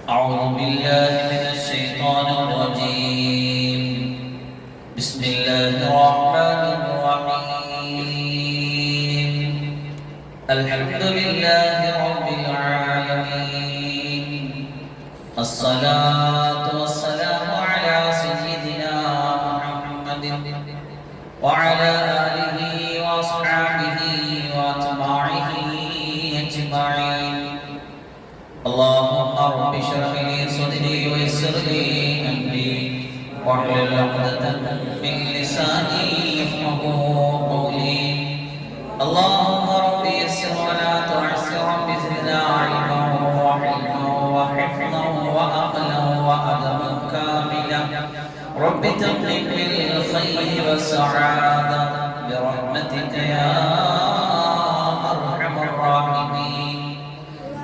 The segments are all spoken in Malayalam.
أعوذ بالله من الشيطان الرجيم. بسم الله الرحمن الرحيم. الحمد لله رب العالمين. الصلاة والسلام على سيدنا محمد وعلى آله وأصحابه وأتباعه أجمعين. اللهم رب اشرح لي صدري ويسر لي أمري واحلل عقدة من لساني يفقهوا قولي. اللهم رب يسر ولا تعسر، رب زدنا علما وحلما وحفظا وعقلا وأدبا كاملا. رب تمم بالخير والسعادة برحمتك يا أرحم الراحمين.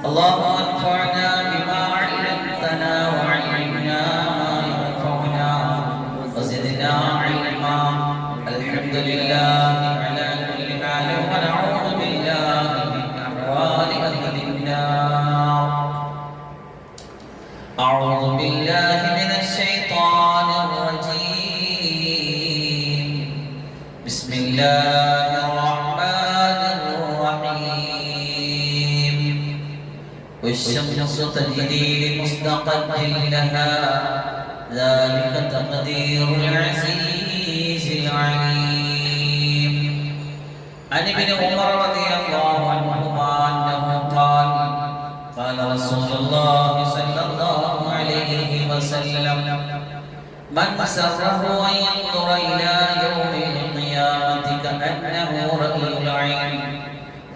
اللهم انفعنا بما علمتنا وعلمنا ما ينفعنا وزدنا علما. الحمد لله على كل حال، ونعوذ بالله من أحوال أهل النار. أعوذ بالله من الشيطان الرجيم. بسم الله الرحمن الرحيم. والشمس تجري لمستقر لها، ذلك تقدير العزيز العليم. عن ابن عمر رضي الله عنهما أنه قال: قال رسول الله صلى الله عليه وسلم: من سره أن ينظر إلى يوم القيامة كأنه رأي العين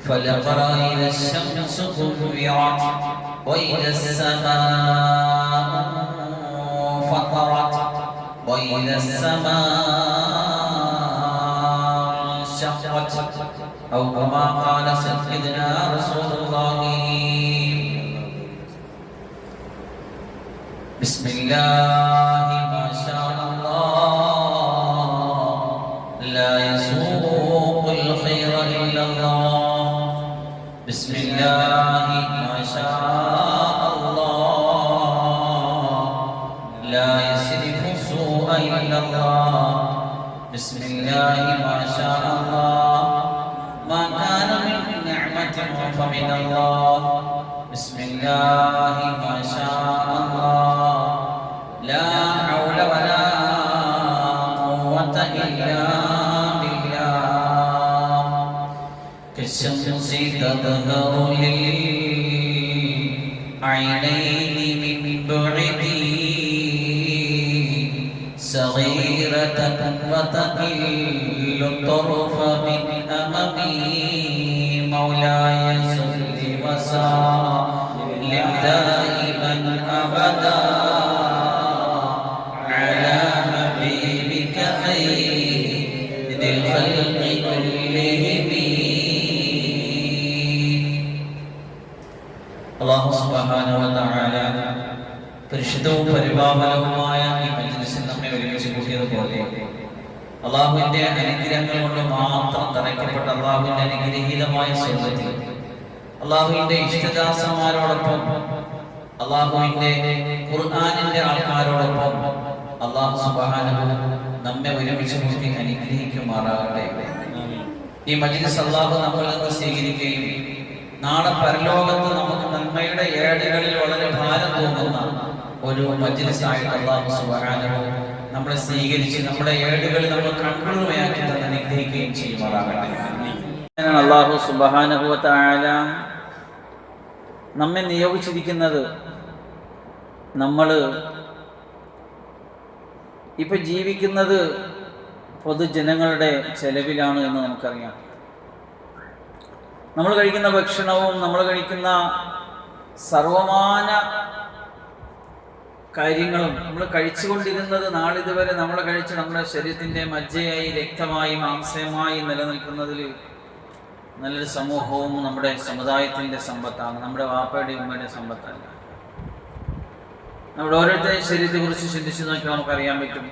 فليقرأ إذا الشمس كورت وإذا السماء فطرت وإذا السماء انشقت، أو كما قال سيدنا رسول الله. بسم الله ما شاء الله، لا يسوق الخير إلا الله. بسم الله ما شاء الله، لا يصرف السوء إلا الله. بسم الله ما شاء الله، ما كان من نعمة فمن الله. بسم الله ما شاء الله، لا حول ولا قوة إلا بالله. كالشمس تظهر للعينين من بعد صغيرة وتقل الطرف من أمامي. مولاي صل وسلم دائما أبدا على حبيبك خير الخلق كلهم. അല്ലാഹു സുബ്ഹാനഹു വ തആല പരിശുദ്ധവും പരിപാവനവുമായ ഈ മജ്‌ലിസിൽ നമ്മെ ഒരുമിച്ച് കൂട്ടിയതുപോലെ അല്ലാഹുവിന്റെ അനുഗ്രഹങ്ങൾ കൊണ്ട് മാത്രം തറയ്ക്കപ്പെട്ട അല്ലാഹുവിന്റെ അനുഗ്രഹീതമായ സ്വർഗ്ഗത്തിൽ അല്ലാഹുവിന്റെ ഇഷ്ടദാസന്മാരോടൊപ്പം അല്ലാഹുവിന്റെ ഖുർആനിന്റെ ആൾക്കാരോടൊപ്പം അല്ലാഹു സുബ്ഹാനഹു നമ്മെ ഒരുമിച്ച് കൂട്ടി അനുഗ്രഹിക്കുമാറാകട്ടെ. ഈ മജ്‌ലിസ് അല്ലാഹു നമ്മളിൽ നിന്ന് സ്വീകരിക്കുകയും നാളെ പരലോകത്ത് നമുക്ക് നന്മയുടെ ഏടുകളിൽ വളരെ ഭാരം തോന്നുന്ന ഒരു മജ്‌ലിസായിട്ട് അല്ലാഹു സുബ്ഹാനഹു നമ്മളെ സ്വീകരിച്ച് നമ്മുടെ ഏടുകളിൽ നമ്മൾ കൺകുളിർമയാക്കി തന്നെ അനുഗ്രഹിക്കുകയും ചെയ്യുമാറാകട്ടെ. അല്ലാഹു സുബ്ഹാനഹു വ തആല നമ്മെ നിയോഗിച്ചിരിക്കുന്നത് നമ്മൾ ഇപ്പൊ ജീവിക്കുന്നത് പൊതുജനങ്ങളുടെ ചെലവിലാണ് എന്ന് നമുക്കറിയാം. നമ്മൾ കഴിക്കുന്ന ഭക്ഷണവും നമ്മൾ കഴിക്കുന്ന സർവമാന കാര്യങ്ങളും നമ്മൾ കഴിച്ചുകൊണ്ടിരുന്നത് നാളിതുവരെ നമ്മൾ കഴിച്ച് നമ്മുടെ ശരീരത്തിൻ്റെ മജ്ജയായി രക്തമായി മാംസമായി നിലനിൽക്കുന്നതിൽ നല്ലൊരു സമൂഹവും നമ്മുടെ സമുദായത്തിൻ്റെ സമ്പത്താണ്, നമ്മുടെ വാപ്പയുടെ ഉമ്മയുടെ സമ്പത്തല്ല. നമ്മുടെ ഓരോരുത്തരുടെയും ശരീരത്തെക്കുറിച്ച് ചിന്തിച്ച് നോക്കിയാൽ നമുക്കറിയാൻ പറ്റും.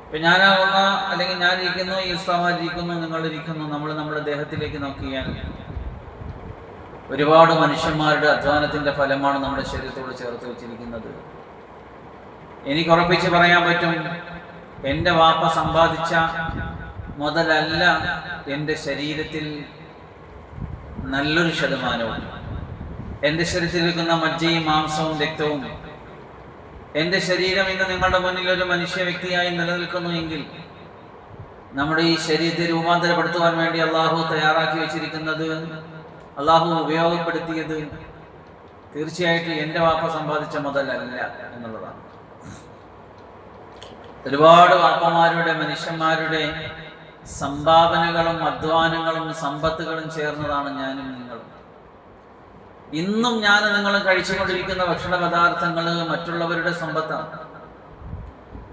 ഇപ്പം ഞാനാവുന്ന അല്ലെങ്കിൽ ഞാനിരിക്കുന്നു, ഈ ഉസ്താമാരിയിരിക്കുന്നു, നിങ്ങളിരിക്കുന്നു, നമ്മൾ നമ്മുടെ ദേഹത്തിലേക്ക് നോക്കിയാൽ ഒരുപാട് മനുഷ്യന്മാരുടെ അധ്വാനത്തിൻ്റെ ഫലമാണ് നമ്മുടെ ശരീരത്തോട് ചേർത്ത് വെച്ചിരിക്കുന്നത്. എനിക്ക് ഉറപ്പിച്ച് പറയാൻ പറ്റും, എൻ്റെ വാപ്പ സമ്പാദിച്ച മുതലല്ല എൻ്റെ ശരീരത്തിൽ നല്ലൊരു ശതമാനവും, എൻ്റെ ശരീരത്തിൽ വെക്കുന്ന മജ്ജയും മാംസവും രക്തവും, എൻ്റെ ശരീരം ഇന്ന് നിങ്ങളുടെ മുന്നിൽ ഒരു മനുഷ്യ വ്യക്തിയായി നിലനിൽക്കുന്നു എങ്കിൽ നമ്മുടെ ഈ ശരീരത്തെ രൂപാന്തരപ്പെടുത്തുവാൻ വേണ്ടി അള്ളാഹു തയ്യാറാക്കി വെച്ചിരിക്കുന്നത്, അള്ളാഹു ഉപയോഗപ്പെടുത്തിയത് തീർച്ചയായിട്ടും എൻ്റെ വാപ്പ സമ്പാദിച്ച മുതലല്ല എന്നുള്ളതാണ്. ഒരുപാട് വാപ്പമാരുടെ, മനുഷ്യന്മാരുടെ സംഭാവനകളും അധ്വാനങ്ങളും സമ്പത്തുകളും ചേർന്നതാണ് ഞാനും നിങ്ങളും. ഇന്നും ഞാനും നിങ്ങളും കഴിച്ചുകൊണ്ടിരിക്കുന്ന ഭക്ഷണ പദാർത്ഥങ്ങൾ മറ്റുള്ളവരുടെ സമ്പത്താണ്.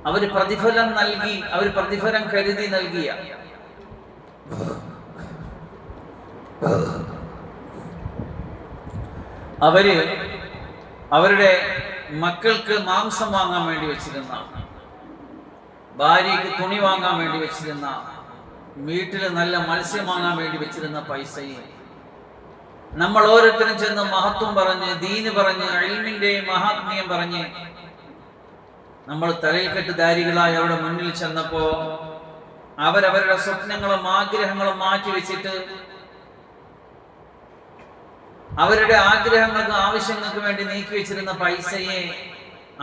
അവർ പ്രതിഫലം നൽകി, അവർ പ്രതിഫലം കരുതി നൽകിയ, അവരുടെ മക്കൾക്ക് മാംസം വാങ്ങാൻ വേണ്ടി വെച്ചിരുന്ന, ഭാര്യയ്ക്ക് തുണി വാങ്ങാൻ വേണ്ടി വെച്ചിരുന്ന, വീട്ടിൽ നല്ല മത്സ്യം വാങ്ങാൻ വേണ്ടി വെച്ചിരുന്ന പൈസയെ നമ്മൾ ഓരോരുത്തരും ചെന്ന് മഹത്വം പറഞ്ഞ്, ദീന് പറഞ്ഞ്, ഇൽമിന്റെ മഹാത്മ്യം പറഞ്ഞ് നമ്മൾ തലയിൽ കെട്ടുധാരികളായി അവരുടെ മുന്നിൽ ചെന്നപ്പോ അവരവരുടെ സ്വപ്നങ്ങളും ആഗ്രഹങ്ങളും മാറ്റി വെച്ചിട്ട് അവരുടെ ആഗ്രഹങ്ങൾക്കും ആവശ്യങ്ങൾക്ക് വേണ്ടി നീക്കി വെച്ചിരുന്ന പൈസയെ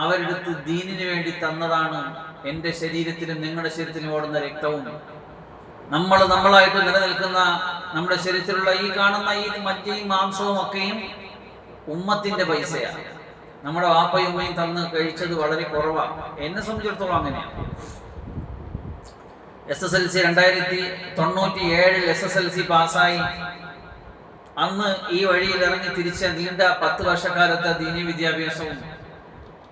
അവരെടുത്ത് ദീനിന് വേണ്ടി തന്നതാണ് എൻ്റെ ശരീരത്തിലും നിങ്ങളുടെ ശരീരത്തിലും ഓടുന്ന രക്തവും. നമ്മളായിട്ട് നിലനിൽക്കുന്ന നമ്മുടെ ശരീരത്തിലുള്ള ഈ കാണുന്ന ഈ മജ്ജയും മാംസവും ഒക്കെയും ഉമ്മത്തിന്റെ പൈസയാണ്. നമ്മുടെ വാപ്പയും ഉമ്മയും തന്ന് കഴിച്ചത് വളരെ കുറവാണ്. എന്നെ സംബന്ധിച്ചിടത്തോളം അങ്ങനെയാണ്. SSLC 1997 SSLC പാസ്സായി അന്ന് ഈ വഴിയിൽ ഇറങ്ങി തിരിച്ച നീണ്ട 10 വർഷക്കാലത്തെ ദീനി വിദ്യാഭ്യാസവും,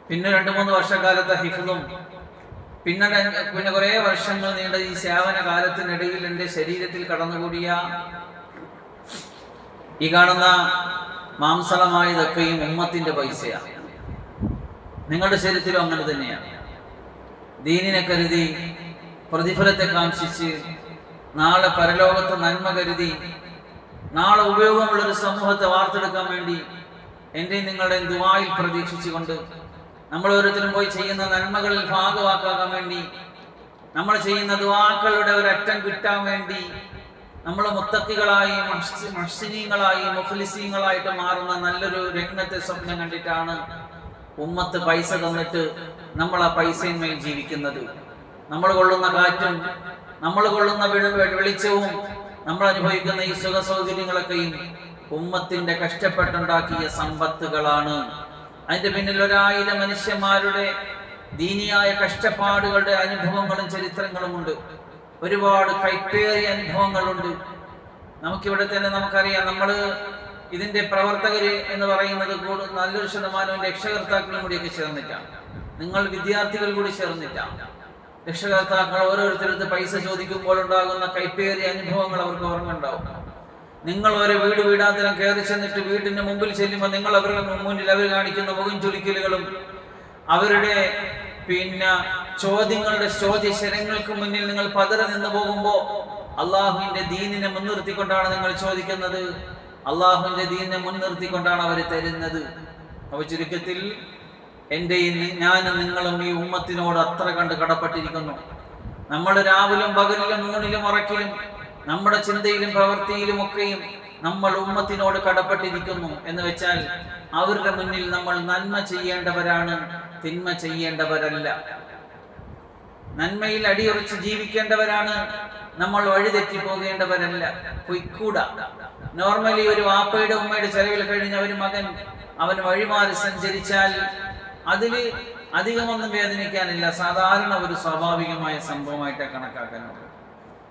പിന്നെ 2-3 വർഷക്കാലത്തെ ഹിഫ്ളും, പിന്നെ കുറെ വർഷങ്ങൾ നീണ്ട ഈ സേവന കാലത്തിനിടയിൽ എൻ്റെ ശരീരത്തിൽ കടന്നുകൂടിയ ഈ കാണുന്ന മാംസളമായതൊക്കെയും ഉമ്മത്തിന്റെ പൈസയാണ്. നിങ്ങളുടെ ശരീരത്തിലും അങ്ങനെ തന്നെയാണ്. ദീനിനെ കരുതി, പ്രതിഫലത്തെ കാംക്ഷിച്ച്, നാളെ പരലോകത്ത് നന്മ കരുതി, നാളെ ഉപയോഗമുള്ളൊരു സമൂഹത്തെ വാർത്തെടുക്കാൻ വേണ്ടി എൻ്റെയും നിങ്ങളുടെയും ദുആയിൽ പ്രതീക്ഷിച്ചുകൊണ്ട് നമ്മൾ ഓരോരുത്തരും പോയി ചെയ്യുന്ന നന്മകളിൽ ഭാഗവാക്കാക്കാൻ വേണ്ടി, നമ്മൾ ചെയ്യുന്ന ദുആക്കളുടെ ഒരറ്റം കിട്ടാൻ വേണ്ടി നമ്മൾ മുത്തക്കികളായി, മുഹ്സിനീങ്ങളായി, മുഖ്ലിസീങ്ങളായിട്ട് മാറുന്ന നല്ലൊരു രംഗത്തെ സ്വപ്നം കണ്ടിട്ടാണ് ഉമ്മത്ത് പൈസ തന്നിട്ട് നമ്മൾ ആ പൈസയിന്മേൽ ജീവിക്കുന്നത്. നമ്മൾ കൊള്ളുന്ന കാറ്റും, നമ്മൾ കൊള്ളുന്ന വെളിച്ചവും, നമ്മൾ അനുഭവിക്കുന്ന ഈ സുഖ സൗകര്യങ്ങളൊക്കെയും ഉമ്മത്തിന്റെ കഷ്ടപ്പെട്ടുണ്ടാക്കിയ സമ്പത്തുകളാണ്. അതിന്റെ പിന്നിൽ 1000 മനുഷ്യന്മാരുടെ ദീനിയായ കഷ്ടപ്പാടുകളുടെ അനുഭവങ്ങളും ചരിത്രങ്ങളും ഉണ്ട്. ഒരുപാട് കൈപ്പേറിയ അനുഭവങ്ങളുണ്ട്. നമുക്കിവിടെ തന്നെ നമുക്കറിയാം, നമ്മള് ഇതിന്റെ പ്രവർത്തകര് എന്ന് പറയുന്നത് നല്ലൊരു ശതമാനവും രക്ഷകർത്താക്കളും കൂടിയൊക്കെ ചേർന്നിട്ടാണ്. നിങ്ങൾ വിദ്യാർത്ഥികൾ കൂടി ചേർന്നിട്ടാണ്. രക്ഷകർത്താക്കൾ ഓരോരുത്തരടുത്ത് പൈസ ചോദിക്കുമ്പോൾ ഉണ്ടാകുന്ന കൈപ്പേറിയ അനുഭവങ്ങൾ അവർക്ക് ഓർമ്മ ഉണ്ടാവും. നിങ്ങൾ ഒരു വീടാന്തരം കയറി ചെന്നിട്ട് വീടിന്റെ മുമ്പിൽ ചെല്ലുമ്പോൾ നിങ്ങൾ അവരുടെ മുന്നിൽ അവർ കാണിക്കുന്ന മുഖം ചുളിക്കലുകളും അവരുടെ ചോദ്യശരങ്ങൾക്ക് മുന്നിൽ നിങ്ങൾ പതറി നിന്ന് പോകുമ്പോൾ അള്ളാഹുവിന്റെ ദീനിനെ മുൻനിർത്തിക്കൊണ്ടാണ് നിങ്ങൾ ചോദിക്കുന്നത്. അള്ളാഹുവിന്റെ ദീനിനെ മുൻനിർത്തിക്കൊണ്ടാണ് അവർ തരുന്നത്. അവ ചുരുക്കത്തിൽ ഞാനും നിങ്ങളും ഈ ഉമ്മത്തിനോട് അത്ര കണ്ട് കടപ്പെട്ടിരിക്കുന്നു. നമ്മൾ രാവിലും പകലിലും ഊണിലും ഉറക്കിലും നമ്മുടെ ചിന്തയിലും പ്രവൃത്തിയിലും ഒക്കെയും നമ്മൾ ഉമ്മത്തിനോട് കടപ്പെട്ടിരിക്കുന്നു എന്ന് വെച്ചാൽ അവരുടെ മുന്നിൽ നമ്മൾ നന്മ ചെയ്യേണ്ടവരാണ്, തിന്മ ചെയ്യേണ്ടവരല്ല. നന്മയിൽ അടിയുറച്ച് ജീവിക്കേണ്ടവരാണ്, നമ്മൾ വഴിതെറ്റി പോകേണ്ടവരല്ല. പൊയ്ക്കൂടാ. നോർമലി ഒരു വാപ്പയുടെ ഉമ്മയുടെ ചെലവിൽ കഴിഞ്ഞ ഒരു മകൻ അവൻ വഴിമാറി സഞ്ചരിച്ചാൽ അതിൽ അധികമൊന്നും വേദനിക്കാനില്ല. സാധാരണ ഒരു സ്വാഭാവികമായ സംഭവമായിട്ട് കണക്കാക്കാനുള്ളത്.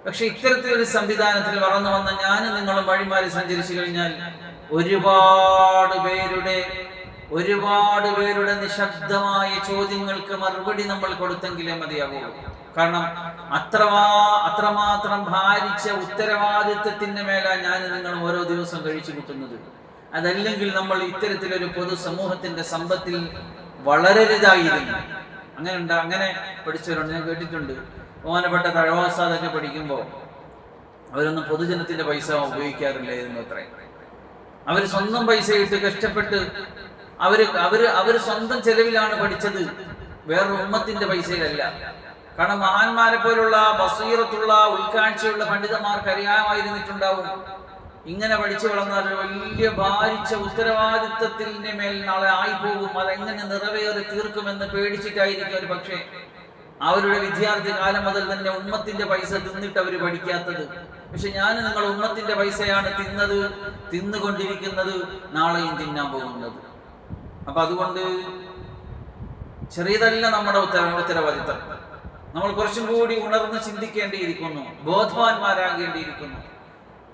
പക്ഷെ ഇത്തരത്തിലൊരു സംവിധാനത്തിൽ വളർന്നു വന്ന ഞാനും നിങ്ങളും വഴിമാറി സഞ്ചരിച്ചു കഴിഞ്ഞാൽ ഒരുപാട് പേരുടെ നിശബ്ദമായ ചോദ്യങ്ങൾക്ക് മറുപടി നമ്മൾ കൊടുത്തെങ്കിലേ മതിയാകുള്ളൂ. കാരണം അത്രമാത്രം ഭാരിച്ച ഉത്തരവാദിത്വത്തിന്റെ മേലാ ഞാനും നിങ്ങളും ഓരോ ദിവസം കഴിച്ചു കൂട്ടുന്നത്. അതല്ലെങ്കിൽ നമ്മൾ ഇത്തരത്തിലൊരു പൊതു സമൂഹത്തിന്റെ സമ്പത്തിൽ വളരരുതായിരുന്നു. അങ്ങനെ പഠിച്ചവരുണ്ട്, ഞാൻ കേട്ടിട്ടുണ്ട്. ബഹുമാനപ്പെട്ട തഴവാസാദൊക്കെ പഠിക്കുമ്പോൾ അവരൊന്നും പൊതുജനത്തിന്റെ പൈസ ഉപയോഗിക്കാറില്ലായിരുന്നു അത്രയും. അവർ സ്വന്തം പൈസ ഇട്ട് കഷ്ടപ്പെട്ട് അവര് സ്വന്തം ചെലവിലാണ് പഠിച്ചത്, വേറൊരു ഉമ്മത്തിന്റെ പൈസയിലല്ല. കാരണം മഹാന്മാരെ പോലുള്ള ബസീറത്തുള്ള ഉൾക്കാഴ്ചയുള്ള പണ്ഡിതന്മാർക്ക് അറിയാമായിരുന്നിട്ടുണ്ടാവും, ഇങ്ങനെ പഠിച്ചു വളർന്നാൽ വലിയ ഭാരിച്ച ഉത്തരവാദിത്വത്തിന്റെ മേൽ നാളെ ആയിപ്പോകും, അതെങ്ങനെ നിറവേറി തീർക്കുമെന്ന് പേടിച്ചിട്ടായിരിക്കും ഒരു പക്ഷേ അവരുടെ വിദ്യാർത്ഥി കാലം മുതൽ തന്നെ ഉമ്മത്തിന്റെ പൈസ തിന്നിട്ട് അവർ പഠിക്കാത്തത്. പക്ഷെ ഞാൻ നിങ്ങൾ ഉമ്മത്തിന്റെ പൈസയാണ് തിന്നുകൊണ്ടിരിക്കുന്നത്, നാളെയും തിന്നാൻ പോകുന്നത്. അപ്പൊ അതുകൊണ്ട് ചെറിയതല്ല നമ്മുടെ ഉത്തരവാദിത്തം. നമ്മൾ കുറച്ചും കൂടി ഉണർന്ന് ചിന്തിക്കേണ്ടിയിരിക്കുന്നു, ബോധവാന്മാരാകേണ്ടിയിരിക്കുന്നു.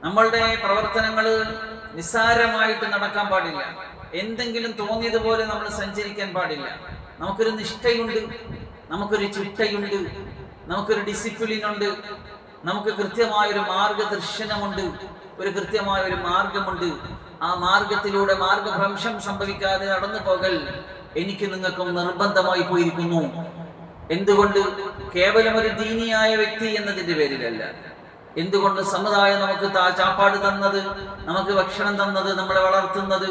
നമ്മളുടെ പ്രവർത്തനങ്ങൾ നിസ്സാരമായിട്ട് നടക്കാൻ പാടില്ല. എന്തെങ്കിലും തോന്നിയതുപോലെ നമ്മൾ സഞ്ചരിക്കാൻ പാടില്ല. നമുക്കൊരു നിഷ്ഠയുണ്ട്, നമുക്കൊരു ചിട്ടയുണ്ട്, നമുക്കൊരു ഡിസിപ്ലിൻ ഉണ്ട്, നമുക്ക് കൃത്യമായൊരു മാർഗദർശനമുണ്ട്, ഒരു കൃത്യമായൊരു മാർഗമുണ്ട്. ആ മാർഗത്തിലൂടെ മാർഗഭ്രംശം സംഭവിക്കാതെ നടന്നു പോകൽ എനിക്ക് നിങ്ങൾക്കും നിർബന്ധമായി പോയിരിക്കുന്നു. എന്തുകൊണ്ട്? കേവലം ഒരു ദീനിയായ വ്യക്തി എന്നതിന്റെ പേരിലല്ല. എന്തുകൊണ്ട്? സമുദായം നമുക്ക് ചാപ്പാട് തന്നത്, നമുക്ക് ഭക്ഷണം തന്നത്, നമ്മളെ വളർത്തുന്നത്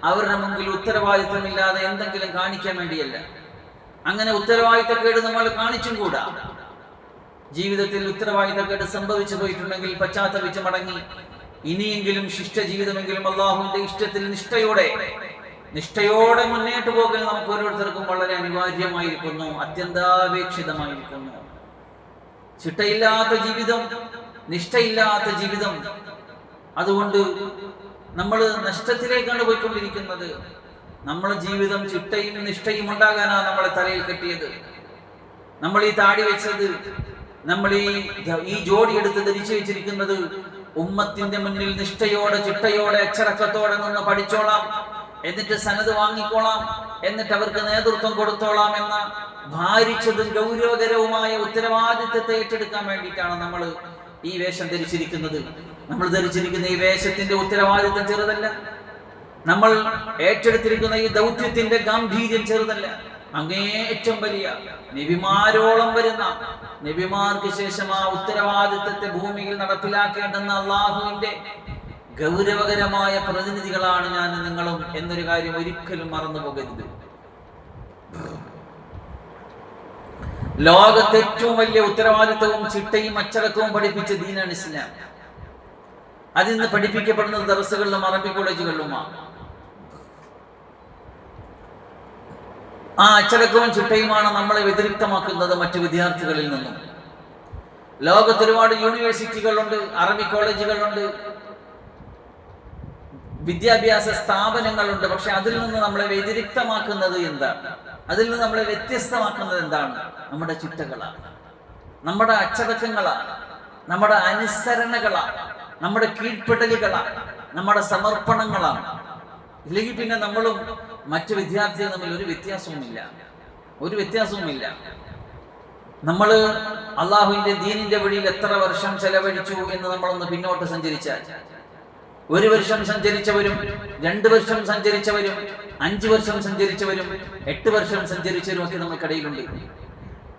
അവരുടെ മുമ്പിൽ ഉത്തരവാദിത്തമില്ലാതെ എന്തെങ്കിലും കാണിക്കാൻ വേണ്ടിയല്ല. അങ്ങനെ ഉത്തരവാദിത്തക്കേട് നമ്മൾ കാണിച്ചും കൂടാ. ജീവിതത്തിൽ ഉത്തരവാദിത്തക്കേട് സംഭവിച്ചു പോയിട്ടുണ്ടെങ്കിൽ പശ്ചാത്തപിച്ച് മടങ്ങി ഇനിയെങ്കിലും ശിഷ്ട ജീവിതമെങ്കിലും അള്ളാഹുവിന്റെ ഇഷ്ടത്തിൽ നിഷ്ഠയോടെ മുന്നേറ്റ് പോകൽ നമുക്ക് ഓരോരുത്തർക്കും വളരെ അനിവാര്യമായിരിക്കുന്നു, അത്യന്താപേക്ഷിതമായിരിക്കുന്നു. ചിട്ടയില്ലാത്ത ജീവിതം, നിഷ്ഠയില്ലാത്ത ജീവിതം, അതുകൊണ്ട് നമ്മൾ നഷ്ടത്തിലേക്കാണ് പോയിക്കൊണ്ടിരിക്കുന്നത്. നമ്മളെ ജീവിതം ചിട്ടയും നിഷ്ഠയും ഉണ്ടാകാനാണ് നമ്മളെ തലയിൽ കെട്ടിയത്. നമ്മൾ ഈ താടി വെച്ചത്, നമ്മൾ ഈ ജോഡി എടുത്ത് ധരിച്ചു വെച്ചിരിക്കുന്നത് ഉമ്മത്തിന്റെ മുന്നിൽ നിഷ്ഠയോടെ ചിട്ടയോടെ അച്ചടക്കത്തോടെ നിന്ന് പഠിച്ചോളാം, എന്നിട്ട് സനത് വാങ്ങിക്കോളാം, എന്നിട്ട് അവർക്ക് നേതൃത്വം കൊടുത്തോളാം എന്ന ഭാരിച്ചതും ഗൗരവകരവുമായ ഉത്തരവാദിത്തത്തെ ഏറ്റെടുക്കാൻ വേണ്ടിയിട്ടാണ് നമ്മൾ ഈ വേഷം ധരിച്ചിരിക്കുന്നത്. നമ്മൾ ധരിച്ചിരിക്കുന്ന ഈ വേഷത്തിന്റെ ഉത്തരവാദിത്തം ചെറുതല്ല. നമ്മൾ ഏറ്റെടുത്തിരിക്കുന്ന ഈ ദൗത്യത്തിന്റെ ഗാംഭീര്യം ചെറുതല്ല. അങ്ങേറ്റം വലിയ നബിമാരോളം വരുന്ന, നബിമാർക്ക് ശേഷം ആ ഉത്തരവാദിത്തത്തെ ഭൂമിയിൽ നടപ്പിലാക്കേണ്ടെന്ന അള്ളാഹുവിന്റെ ഗൗരവകരമായ പ്രതിനിധികളാണ് ഞാൻ നിങ്ങളും എന്നൊരു കാര്യം ഒരിക്കലും മറന്നു പോകരുത്. ലോകത്തെ ഏറ്റവും വലിയ ഉത്തരവാദിത്തവും ചിട്ടയും അച്ചടക്കവും പഠിപ്പിച്ച ദീനാണ് ഇസ്ലാം. അതിൽ നിന്ന് പഠിപ്പിക്കപ്പെടുന്നത് ദർസുകളിലും അറബി കോളേജുകളിലുമാണ്. ആ അച്ചടക്കവും ചിട്ടയുമാണ് നമ്മളെ വ്യതിരിക്തമാക്കുന്നത് മറ്റു വിദ്യാർത്ഥികളിൽ നിന്നും. ലോകത്ത് ഒരുപാട് യൂണിവേഴ്സിറ്റികളുണ്ട്, അറബി കോളേജുകളുണ്ട്, വിദ്യാഭ്യാസ സ്ഥാപനങ്ങളുണ്ട്. പക്ഷെ അതിൽ നിന്ന് നമ്മളെ വ്യതിരിക്തമാക്കുന്നത് എന്താണ്? അതിൽ നിന്ന് നമ്മളെ വ്യത്യസ്തമാക്കുന്നത് എന്താണ്? നമ്മുടെ ചിട്ടകളാണ്, നമ്മുടെ അച്ചടക്കങ്ങളാണ്, നമ്മുടെ അനുസരണകളാണ്, നമ്മുടെ കീഴ്പ്പെടലുകളാണ്, നമ്മുടെ സമർപ്പണങ്ങളാണ്. ഇല്ലെങ്കിൽ പിന്നെ നമ്മളും മറ്റു വിദ്യാർത്ഥികൾ തമ്മിൽ ഒരു വ്യത്യാസവുമില്ല. നമ്മൾ അള്ളാഹുവിന്റെ ദീനിന്റെ വഴിയിൽ എത്ര വർഷം ചെലവഴിച്ചു എന്ന് നമ്മളൊന്ന് പിന്നോട്ട് സഞ്ചരിച്ചാൽ, 1 വർഷം സഞ്ചരിച്ചവരും 2 വർഷം സഞ്ചരിച്ചവരും 5 വർഷം സഞ്ചരിച്ചവരും 8 വർഷം സഞ്ചരിച്ചവരും ഒക്കെ നമുക്കിടയിലുണ്ട്.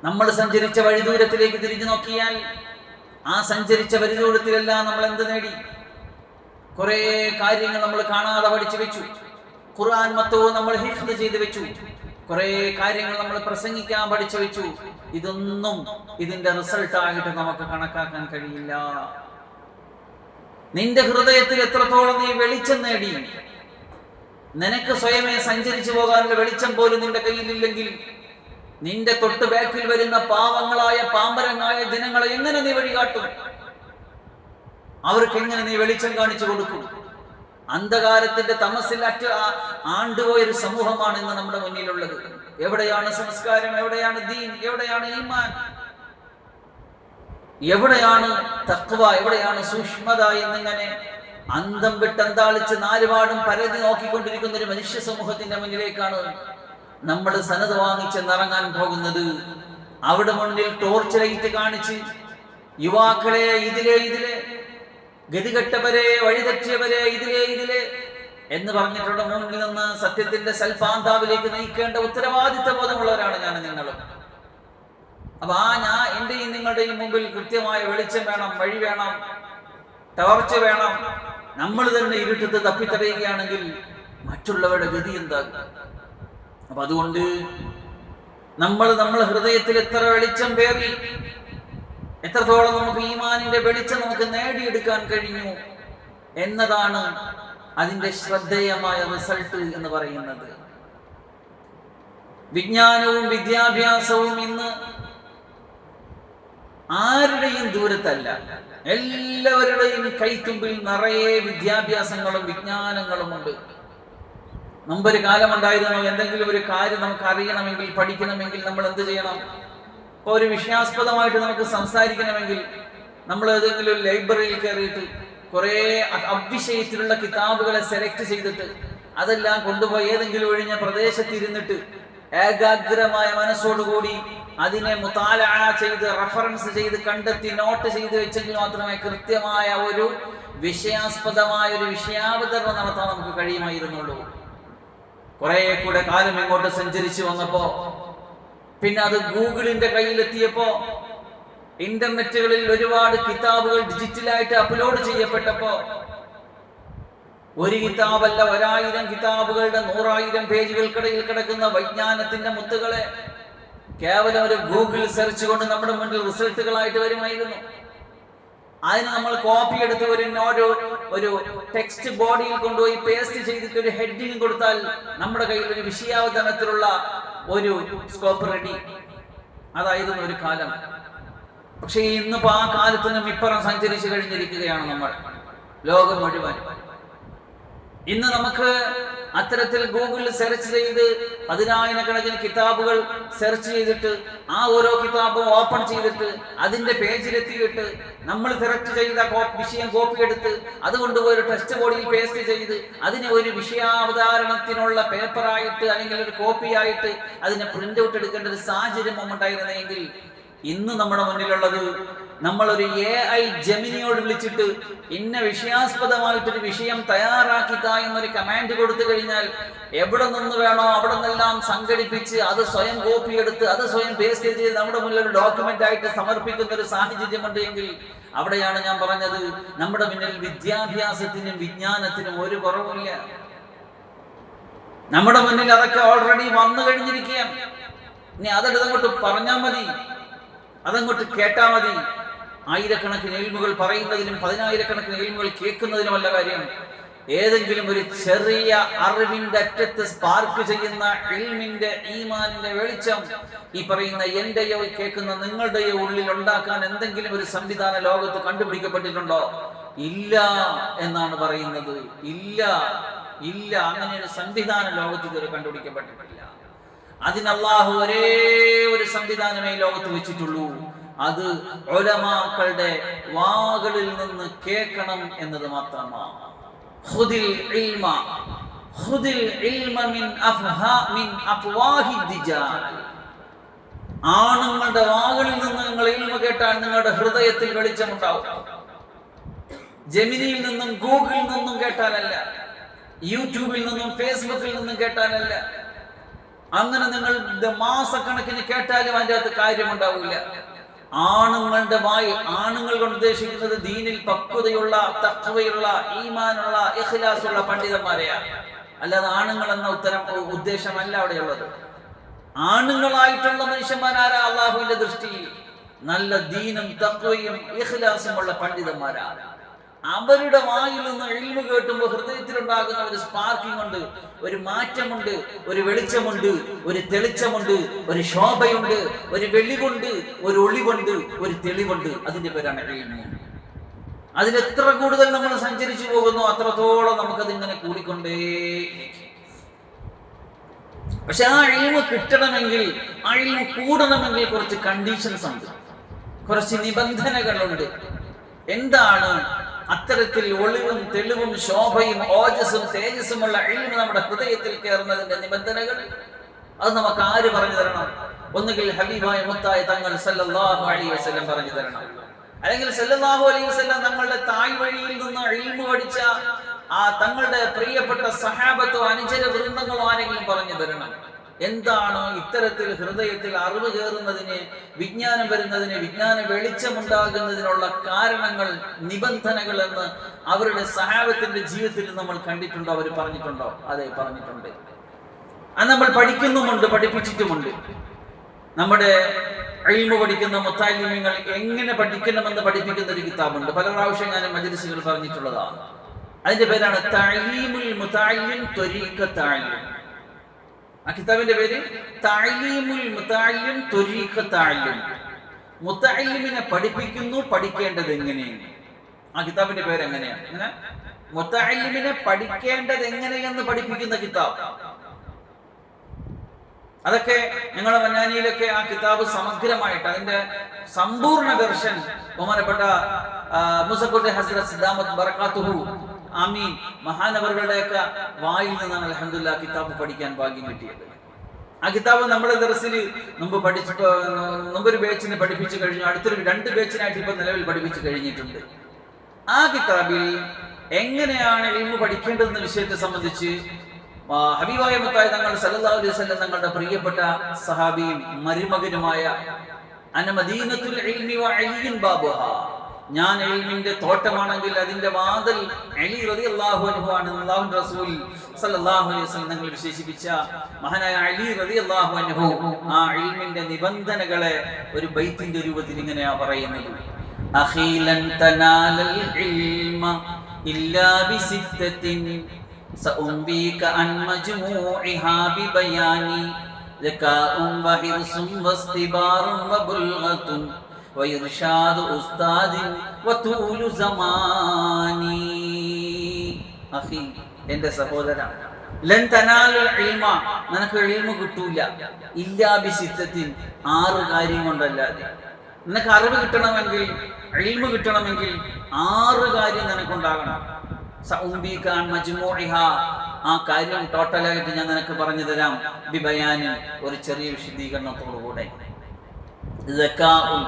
നമ്മൾ സഞ്ചരിച്ച വഴിദൂരത്തിലേക്ക് തിരിഞ്ഞു നോക്കിയാൽ ആ സഞ്ചരിച്ച വഴിദൂരത്തിലെല്ലാം നമ്മൾ എന്ത് നേടി? കുറെ കാര്യങ്ങൾ നമ്മൾ കാണാതെ പഠിച്ചു വെച്ചു. ഖുർആൻ മൊത്തവും നമ്മൾ ഹിഫ്ദ് ചെയ്ത് വെച്ചു. കുറെ കാര്യങ്ങൾ നമ്മൾ പ്രസംഗിക്കാൻ പഠിച്ചു വെച്ചു. ഇതൊന്നും ഇതിന്റെ റിസൾട്ട് ആയിട്ട് നമുക്ക് കണക്കാക്കാൻ കഴിയില്ല. നിന്റെ ഹൃദയത്തിൽ എത്രത്തോളം നീ വെളിച്ചം നേടി, നിനക്ക് സ്വയമേ സഞ്ചരിച്ചു പോകാനുള്ള വെളിച്ചം പോലും നിന്റെ കയ്യിലില്ലെങ്കിൽ നിന്റെ തൊട്ട് ബാക്കിൽ വരുന്ന പാവങ്ങളായ പാമ്പരങ്ങളായ ജനങ്ങളെ എങ്ങനെ നീ വഴികാട്ടും? അവർക്ക് എങ്ങനെ നീ വെളിച്ചം കാണിച്ചു കൊടുക്കും? അന്ധകാരത്തിന്റെ തമസിൽ ആണ്ടുപോയൊരു സമൂഹമാണ് ഇന്ന് നമ്മുടെ മുന്നിലുള്ളത്. എവിടെയാണ് സംസ്കാരം? എവിടെയാണ് ദീൻ? എവിടെയാണ് ഈമാൻ? എവിടെയാണ് തഖ്വ? എവിടെയാണ് സൂക്ഷ്മത? എന്നിങ്ങനെ അന്തം വിട്ടന്താളിച്ച് നാലുപാടും പരതി നോക്കിക്കൊണ്ടിരിക്കുന്ന ഒരു മനുഷ്യ സമൂഹത്തിന്റെ മുന്നിലേക്കാണ് നമ്മൾ സനത് വാങ്ങിച്ച് നിറങ്ങാൻ പോകുന്നത്. അവിടെ മുന്നിൽ ടോർച്ച് ലൈറ്റ് കാണിച്ച് യുവാക്കളെ ഇതിലെ ഗതികെട്ടവരെ, വഴിതെറ്റിയവരെ ഇതിലെ എന്ന് പറഞ്ഞിട്ടുള്ള മുന്നിൽ നിന്ന് സത്യത്തിന്റെ സൽപാന്താവിലേക്ക് നയിക്കേണ്ട ഉത്തരവാദിത്ത ബോധമുള്ളവരാണ് ഞാൻ നിങ്ങളും. അപ്പൊ എന്റെയും നിങ്ങളുടെയും മുമ്പിൽ കൃത്യമായ വെളിച്ചം വേണം, വഴി വേണം, ടോർച്ച് വേണം. നമ്മൾ തന്നെ ഇരുട്ടത്ത് തപ്പിത്തടയുകയാണെങ്കിൽ മറ്റുള്ളവരുടെ ഗതി എന്താകും? അപ്പൊ അതുകൊണ്ട് നമ്മളെ ഹൃദയത്തിൽ എത്ര വെളിച്ചം പേറി, എത്രത്തോളം നമുക്ക് ഈമാനിന്റെ വെളിച്ചം നമുക്ക് നേടിയെടുക്കാൻ കഴിഞ്ഞു എന്നതാണ് അതിന്റെ ശ്രദ്ധേയമായ റിസൾട്ട് എന്ന് പറയുന്നത്. വിജ്ഞാനവും വിദ്യാഭ്യാസവും ഇന്ന് ആരുടെയും ദൂരത്തല്ല, എല്ലാവരുടെയും കൈത്തുമ്പിൽ നിറയെ വിദ്യാഭ്യാസങ്ങളും വിജ്ഞാനങ്ങളും ഉണ്ട്. മുമ്പൊരു കാലമുണ്ടായിരുന്നു, എന്തെങ്കിലും ഒരു കാര്യം നമുക്ക് അറിയണമെങ്കിൽ പഠിക്കണമെങ്കിൽ നമ്മൾ എന്ത് ചെയ്യണം? ഇപ്പൊ ഒരു വിഷയാസ്പദമായിട്ട് നമുക്ക് സംസാരിക്കണമെങ്കിൽ നമ്മൾ ഏതെങ്കിലും ഒരു ലൈബ്രറിയിൽ കയറിയിട്ട് കുറെ അവിഷയത്തിലുള്ള കിതാബുകളെ സെലക്ട് ചെയ്തിട്ട് അതെല്ലാം കൊണ്ടുപോയി ഏതെങ്കിലും ഒഴിഞ്ഞ പ്രദേശത്തിരുന്നിട്ട് ഏകാഗ്രമായ മനസ്സോടുകൂടി അതിനെ മുതാലഅ ചെയ്ത് റഫറൻസ് ചെയ്ത് കണ്ടെത്തി നോട്ട് ചെയ്ത് വെച്ചെങ്കിൽ മാത്രമേ കൃത്യമായ ഒരു വിഷയാസ്പദമായ ഒരു വിഷയാവതരണം നടത്താൻ നമുക്ക് കഴിയുമായിരുന്നുള്ളൂ. കുറെ കൂടെ കാലം ഇങ്ങോട്ട് സഞ്ചരിച്ചു വന്നപ്പോ, പിന്നെ അത് ഗൂഗിളിന്റെ കയ്യിലെത്തിയപ്പോ, ഇന്റർനെറ്റുകളിൽ ഒരുപാട് കിതാബുകൾ ഡിജിറ്റലായിട്ട് അപ്ലോഡ് ചെയ്യപ്പെട്ടപ്പോ, ഒരു കിതാബല്ല 1000 കിതാബുകളുടെ 100,000 പേജുകൾക്കിടയിൽ കിടക്കുന്ന വൈജ്ഞാനത്തിന്റെ മുത്തുകളെ കേവലം ഒരു ഗൂഗിൾ സെർച്ച് കൊണ്ട് നമ്മുടെ മുന്നിൽ റിസൾട്ടുകളായിട്ട് വരുമായിരുന്നു. അതിന് നമ്മൾ കോപ്പി എടുത്ത് ഒരു ടെക്സ്റ്റ് ബോഡിയിൽ കൊണ്ടുപോയി പേസ്റ്റ് ചെയ്തിട്ട് ഒരു ഹെഡിങ് കൊടുത്താൽ നമ്മുടെ കയ്യിൽ ഒരു വിഷയാവതരണത്തിലുള്ള ഒരു സ്കോപ്പ് റെഡി. അതായിരുന്നു ഒരു കാലം. പക്ഷേ ഇന്നിപ്പോ ആ കാലത്തിനും ഇപ്പുറം സഞ്ചരിച്ചു കഴിഞ്ഞിരിക്കുകയാണ് നമ്മൾ, ലോകം മുഴുവൻ. ഇന്ന് നമുക്ക് അത്തരത്തിൽ ഗൂഗിളിൽ സെർച്ച് ചെയ്ത് 10,000-കണക്കിന് കിതാബുകൾ സെർച്ച് ചെയ്തിട്ട് ആ ഓരോ കിതാബും ഓപ്പൺ ചെയ്തിട്ട് അതിന്റെ പേജിലെത്തിയിട്ട് നമ്മൾ സെലക്ട് ചെയ്ത വിഷയം കോപ്പി എടുത്ത് അതുകൊണ്ടുപോയി ഒരു ടെക്സ്റ്റ് ബോഡിയിൽ പേസ്റ്റ് ചെയ്ത് അതിനെ ഒരു വിഷയാവതാരണത്തിനുള്ള പേപ്പറായിട്ട് അല്ലെങ്കിൽ ഒരു കോപ്പിയായിട്ട് അതിനെ പ്രിന്റ് ഔട്ട് എടുക്കേണ്ട ഒരു സാഹചര്യം ഉണ്ടായിരുന്നെങ്കിൽ ഇന്ന് നമ്മുടെ മുന്നിലുള്ളത് നമ്മളൊരു AI ജെമിനിയോട് വിളിച്ചിട്ട് ഇന്ന വിഷയാസ്പദമായിട്ടൊരു വിഷയം തയ്യാറാക്കിത്താ എന്നൊരു കമാൻഡ് കൊടുത്തു കഴിഞ്ഞാൽ എവിടെ നിന്ന് വേണോ അവിടെ നിന്നെല്ലാം സംഘടിപ്പിച്ച് അത് സ്വയം കോപ്പി എടുത്ത് അത് സ്വയം പേസ്റ്റ് ചെയ്ത് നമ്മുടെ മുന്നിൽ ഒരു ഡോക്യുമെന്റ് ആയിട്ട് സമർപ്പിക്കുന്ന ഒരു സാഹചര്യമുണ്ട് എങ്കിൽ അവിടെയാണ് ഞാൻ പറഞ്ഞത്, നമ്മുടെ മുന്നിൽ വിദ്യാഭ്യാസത്തിനും വിജ്ഞാനത്തിനും ഒരു കുറവില്ല. നമ്മുടെ മുന്നിൽ അതൊക്കെ ഓൾറെഡി വന്നു കഴിഞ്ഞിരിക്കുകയാണ്. ഇനി അതെടുത്തങ്ങോട്ട് പറഞ്ഞാൽ മതി, അതങ്ങോട്ട് കേട്ടാ മതി. 1000-കണക്കിന് ഇൽമുകൾ പറയുന്നതിനും 10,000-കണക്കിന് ഇൽമുകൾ കേൾക്കുന്നതിനുമല്ല കാര്യം. ഏതെങ്കിലും ഒരു ചെറിയ അറിവിന്റെ അറ്റത്ത് സ്പാർക്ക് ചെയ്യുന്ന ഇൽമിന്റെ ഈമാനിന്റെ വെളിച്ചം ഈ പറയുന്ന എന്റെയോ കേൾക്കുന്ന നിങ്ങളുടെയോ ഉള്ളിൽ ഉണ്ടാക്കാൻ എന്തെങ്കിലും ഒരു സംവിധാന ലോകത്ത് കണ്ടുപിടിക്കപ്പെട്ടിട്ടുണ്ടോ? ഇല്ല എന്നാണ് പറയുന്നത്. ഇല്ല, അങ്ങനെ ഒരു സംവിധാന ലോകത്ത് ഇതുവരെ കണ്ടുപിടിക്കപ്പെട്ടിട്ടില്ല. അതിന് അല്ലാഹു ഒരേ ഒരു സംവിധാനമേ ലോകത്ത് വെച്ചിട്ടുള്ളൂ. അത് ഉലമാക്കളുടെ വാകളിൽ നിന്ന് കേൾക്കണം എന്നത് മാത്രമാണ്. ഖുദിൽ ഇൽമ മിൻ അഫ്വാഹി ദിജാൽ. ആണുങ്ങളുടെ വാകളിൽ നിന്ന് നിങ്ങൾ ഇൽമ കേട്ടാൽ നിങ്ങളുടെ ഹൃദയത്തിൽ വെളിച്ചമുണ്ടാവും. ജെമിനിയിൽ നിന്നും ഗൂഗിളിൽ നിന്നും കേട്ടാലല്ല, യൂട്യൂബിൽ നിന്നും ഫേസ്ബുക്കിൽ നിന്നും കേട്ടാലല്ല. അങ്ങനെ നിങ്ങൾ മാസക്കണക്കിന് കേട്ടാലും അതിൻ്റെ അകത്ത് കാര്യമുണ്ടാവില്ല. ആണുങ്ങളുടെ വായി, ആണുങ്ങൾ കൊണ്ട് ഉദ്ദേശിക്കുന്നത് ദീനിൽ പക്വതയുള്ള, തഖ്വയുള്ള, ഈമാനുള്ള, ഇഖ്ലാസുള്ള പണ്ഡിതന്മാരെയാണ്. അല്ലാതെ ആണുങ്ങൾ എന്ന ഉദ്ദേശമല്ല അവിടെയുള്ളത്. ആണുങ്ങളായിട്ടുള്ള മനുഷ്യന്മാരാരാ? അള്ളാഹുവിന്റെ ദൃഷ്ടിയിൽ നല്ല ദീനും തഖ്വയും ഇഖ്ലാസുമുള്ള പണ്ഡിതന്മാരാണ്. അവരുടെ വായിൽ നിന്ന് ഇൽമു കേട്ടുമ്പോൾ ഹൃദയത്തിലുണ്ടാകുന്ന ഒരു സ്പാർക്കിംഗ് ഉണ്ട്, ഒരു മാറ്റമുണ്ട്, ഒരു വെളിച്ചമുണ്ട്, ഒരു തെളിച്ചമുണ്ട്, ഒരു ശോഭയുണ്ട്, ഒരു വെളിവുണ്ട്, ഒരു ഒളിവുണ്ട്, ഒരു തെളിവുണ്ട്. അതിന്റെ പേരാണ് ഇൽമു. അതിലെത്ര കൂടുതൽ നമ്മൾ സഞ്ചരിച്ചു പോകുന്നു അത്രത്തോളം നമുക്കതിങ്ങനെ കൂടിക്കൊണ്ടേ. പക്ഷെ ആ ഇൽമു കിട്ടണമെങ്കിൽ, ആ ഇൽമു കൂടണമെങ്കിൽ കുറച്ച് കണ്ടീഷൻസ് ഉണ്ട്, കുറച്ച് നിബന്ധനകളുണ്ട്. എന്താണ് അത്തരത്തിൽ ഒളിവും തെളിവും ശോഭയും ഓജസ്സും തേജസ്സുമുള്ള ഇൽമു നമ്മുടെ ഹൃദയത്തിൽ കയറുന്നതിന്റെ നിബന്ധനകൾ? അത് നമുക്ക് ആര് പറഞ്ഞു തരണം? ഒന്നുകിൽ ഹബീബായ മുത്തായ തങ്ങൾ സല്ലല്ലാഹു അലൈഹി വസല്ലം പറഞ്ഞു തരണം, അല്ലെങ്കിൽ സല്ലല്ലാഹു അലൈഹി വസല്ലം തങ്ങളുടെ തായ് വഴിയിൽ നിന്ന് ഇൽമു പഠിച്ച ആ തങ്ങളുടെ പ്രിയപ്പെട്ട സഹാബത്തോ അനുചര വൃന്ദങ്ങളോ ആരെങ്കിലും പറഞ്ഞു തരണം. എന്താണ് ഇത്തരത്തിൽ ഹൃദയത്തിൽ അറിവ് കയറുന്നതിന്, വിജ്ഞാനം വരുന്നതിന്, വിജ്ഞാന വെളിച്ചമുണ്ടാകുന്നതിനുള്ള കാരണങ്ങൾ, നിബന്ധനകൾ എന്ന് അവരുടെ സഹാബത്തിന്റെ ജീവിതത്തിൽ നമ്മൾ കണ്ടിട്ടുണ്ടോ? അവർ പറഞ്ഞിട്ടുണ്ടോ? അതെ, പറഞ്ഞിട്ടുണ്ട്. അത് നമ്മൾ പഠിക്കുന്നുമുണ്ട്, പഠിപ്പിച്ചിട്ടുമുണ്ട്. നമ്മുടെ ഇൽമു പഠിക്കുന്ന മുത്താലിമീങ്ങൾ എങ്ങനെ പഠിക്കണമെന്ന് പഠിപ്പിക്കുന്ന ഒരു കിതാബുണ്ട്. പല പ്രാവശ്യം ഞാൻ മജ്‌ലിസുകൾ പറഞ്ഞിട്ടുള്ളതാണ്. അതിന്റെ പേരാണ് തഅലീമുൽ മുതഅല്ലിം ത്വരീഖത്ത് തഅല്ലും. ആ കിതാബിന്റെ പേര് തഅലീമുൽ മുതഅല്ലിം ത്വരീഖത്ത് തഅല്ലും. മുതഅല്ലിമിനെ പഠിപ്പിക്കുന്നു, പഠിക്കേണ്ടത് എങ്ങനെയാണ്. ആ കിതാബിന്റെ പേര് എങ്ങനെയാണ്? അങ്ങനെ മുതഅല്ലിമിനെ പഠിക്കേണ്ടത് എങ്ങനെയെന്ന് പഠിപ്പിക്കുന്ന കിതാബ്. അതൊക്കെ ഞങ്ങളുടെ മന്നാനിയിലൊക്കെ ആ കിതാബ് സമഗ്രമായിട്ട് അതിന്റെ സമ്പൂർണ്ണ വെർഷൻ ബഹുമാനപ്പെട്ട മുസഖുദ്ദീൻ ഹസ്രത്ത് സിദ്ദാമത്ത് ബറകാതുഹു ആമീൻ മഹാനവറുകളുടെയൊക്കെ വായിൽ നിന്നാണ് അൽഹംദുലില്ലാഹ് കിതാബ് പഠിക്കാൻ ഭാഗ്യം കിട്ടിയത്. ആ കിതാബ് നമ്മുടെ ദർസിൽ മുമ്പൊരു ബാച്ചിനെ പഠിപ്പിച്ചു കഴിഞ്ഞു. അടുത്തൊരു 2 ബാച്ചിനായിട്ട് ഇപ്പൊ നിലവിൽ പഠിപ്പിച്ചു കഴിഞ്ഞിട്ടുണ്ട്. ആ കിതാബിൽ എങ്ങനെയാണ് ഇൽമു പഠിക്കേണ്ടതെന്ന വിഷയത്തെ സംബന്ധിച്ച് ഹബീബായ മുത്തായ തങ്ങൾ സല്ലല്ലാഹു അലൈഹി വസല്ലം തങ്ങളുടെ പ്രിയപ്പെട്ട സഹാബിയും മരുമകനുമായ അന മദീനത്തുൽ ഇൽമി വ അലിൻ ബാബുഹാ, ഞാൻ ഇൽമിന്റെ തോട്ടമാണെങ്കിൽ അതിന്റെ വാതിൽ അലി റളിയല്ലാഹു അൻഹു ആണ്. അല്ലാഹുവിന്റെ റസൂൽ സല്ലല്ലാഹു അലൈഹി വസല്ലം തങ്ങൾ വിശേഷിപ്പിച്ച മഹാനായ അലി റളിയല്ലാഹു അൻഹു ആ ഇൽമിന്റെ നിബന്ധനകളെ ഒരു ബൈത്തിന്റെ രൂപത്തിൽ ഇങ്ങനെയാ പറയുന്നത്: അഖീലൻ തനാലൽ ഇൽമ ഇല്ലാ ബിസിത്തത്തിൻ സഉംബീക അൻ മജ്മൂഇഹാ ബിബയാനി സകാഉം വഹിർസും വസ്തിബാറും വബുൽഗത്തുൻ വഇർഷാദു ഉസ്താദിൻ വതൂലു സമാനി. അഖി, എൻ്റെ സഹോദരാ, ലൻ തനാലുൽ ഇൽമ, നിനക്ക് ഇൽമു കിട്ടൂല ഇല്ലാ ബിസിത്തത്തിൻ, 6 കാര്യം കൊണ്ടല്ലാതെ. നിനക്ക് അറിവ് കിട്ടണമെങ്കിൽ, ഇൽമു കിട്ടണമെങ്കിൽ 6 കാര്യം നിനക്കുണ്ടാകണം. സഉംബീക അൻ മജ്മൂഇഹാ, ആ കാര്യം ടോട്ടലായിട്ട് ഞാൻ നിനക്ക് പറഞ്ഞു തരാം. ബിബയാനി, ഒരു ചെറിയ വിശദീകരണത്തോടുകൂടെ. സകാഉൻ,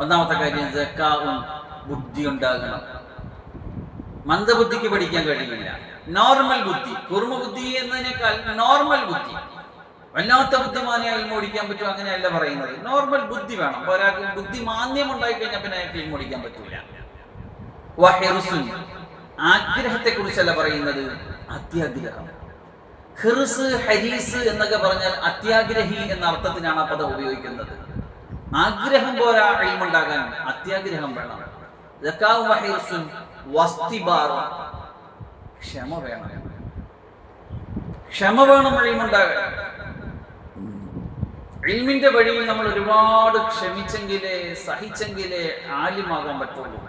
ഒന്നാമത്തെ കാര്യം സകാഉൻ, ബുദ്ധി ഉണ്ടാകണം. മന്ദബുദ്ധിക്ക് പഠിക്കാൻ കഴിയില്ല. നോർമൽ ബുദ്ധി, കുർമ്മ ബുദ്ധി എന്നതിനേക്കാൾ നോർമൽ ബുദ്ധി, വല്ലാത്ത ബുദ്ധിമാനിയായി ഇൽമു പഠിക്കാൻ പറ്റും അങ്ങനെയല്ല പറയുന്നത്. നോർമൽ ബുദ്ധി വേണം. ഒരാൾക്ക് ബുദ്ധി മാന്യം ഉണ്ടായി കഴിഞ്ഞാൽ പിന്നെ അയാൾക്ക് ഇൽമു പഠിക്കാൻ പറ്റൂല. വഹിർസുൻ, ആഗ്രഹത്തെ കുറിച്ചല്ല പറയുന്നത്, അത്യാഗ്രഹം. ഹിർസ്, ഹരീസ് എന്നൊക്കെ പറഞ്ഞാൽ അത്യാഗ്രഹി എന്ന അർത്ഥത്തിനാണ് ആ പദം ഉപയോഗിക്കുന്നത്. ആഗ്രഹം പോരാ ഇൽമുണ്ടാകാൻ, അത്യാഗ്രഹം വേണം. സകാഉം വഹിർസുൻ വസ്തിബാറും, ക്ഷമ വേണം. ക്ഷമ വേണം ഇൽമുണ്ടാകാൻ. ഇൽമിന്റെ വഴിയിൽ നമ്മൾ ഒരുപാട് ക്ഷമിച്ചെങ്കിലേ, സഹിച്ചെങ്കിലേ ആലിമാകാൻ പറ്റുള്ളൂ,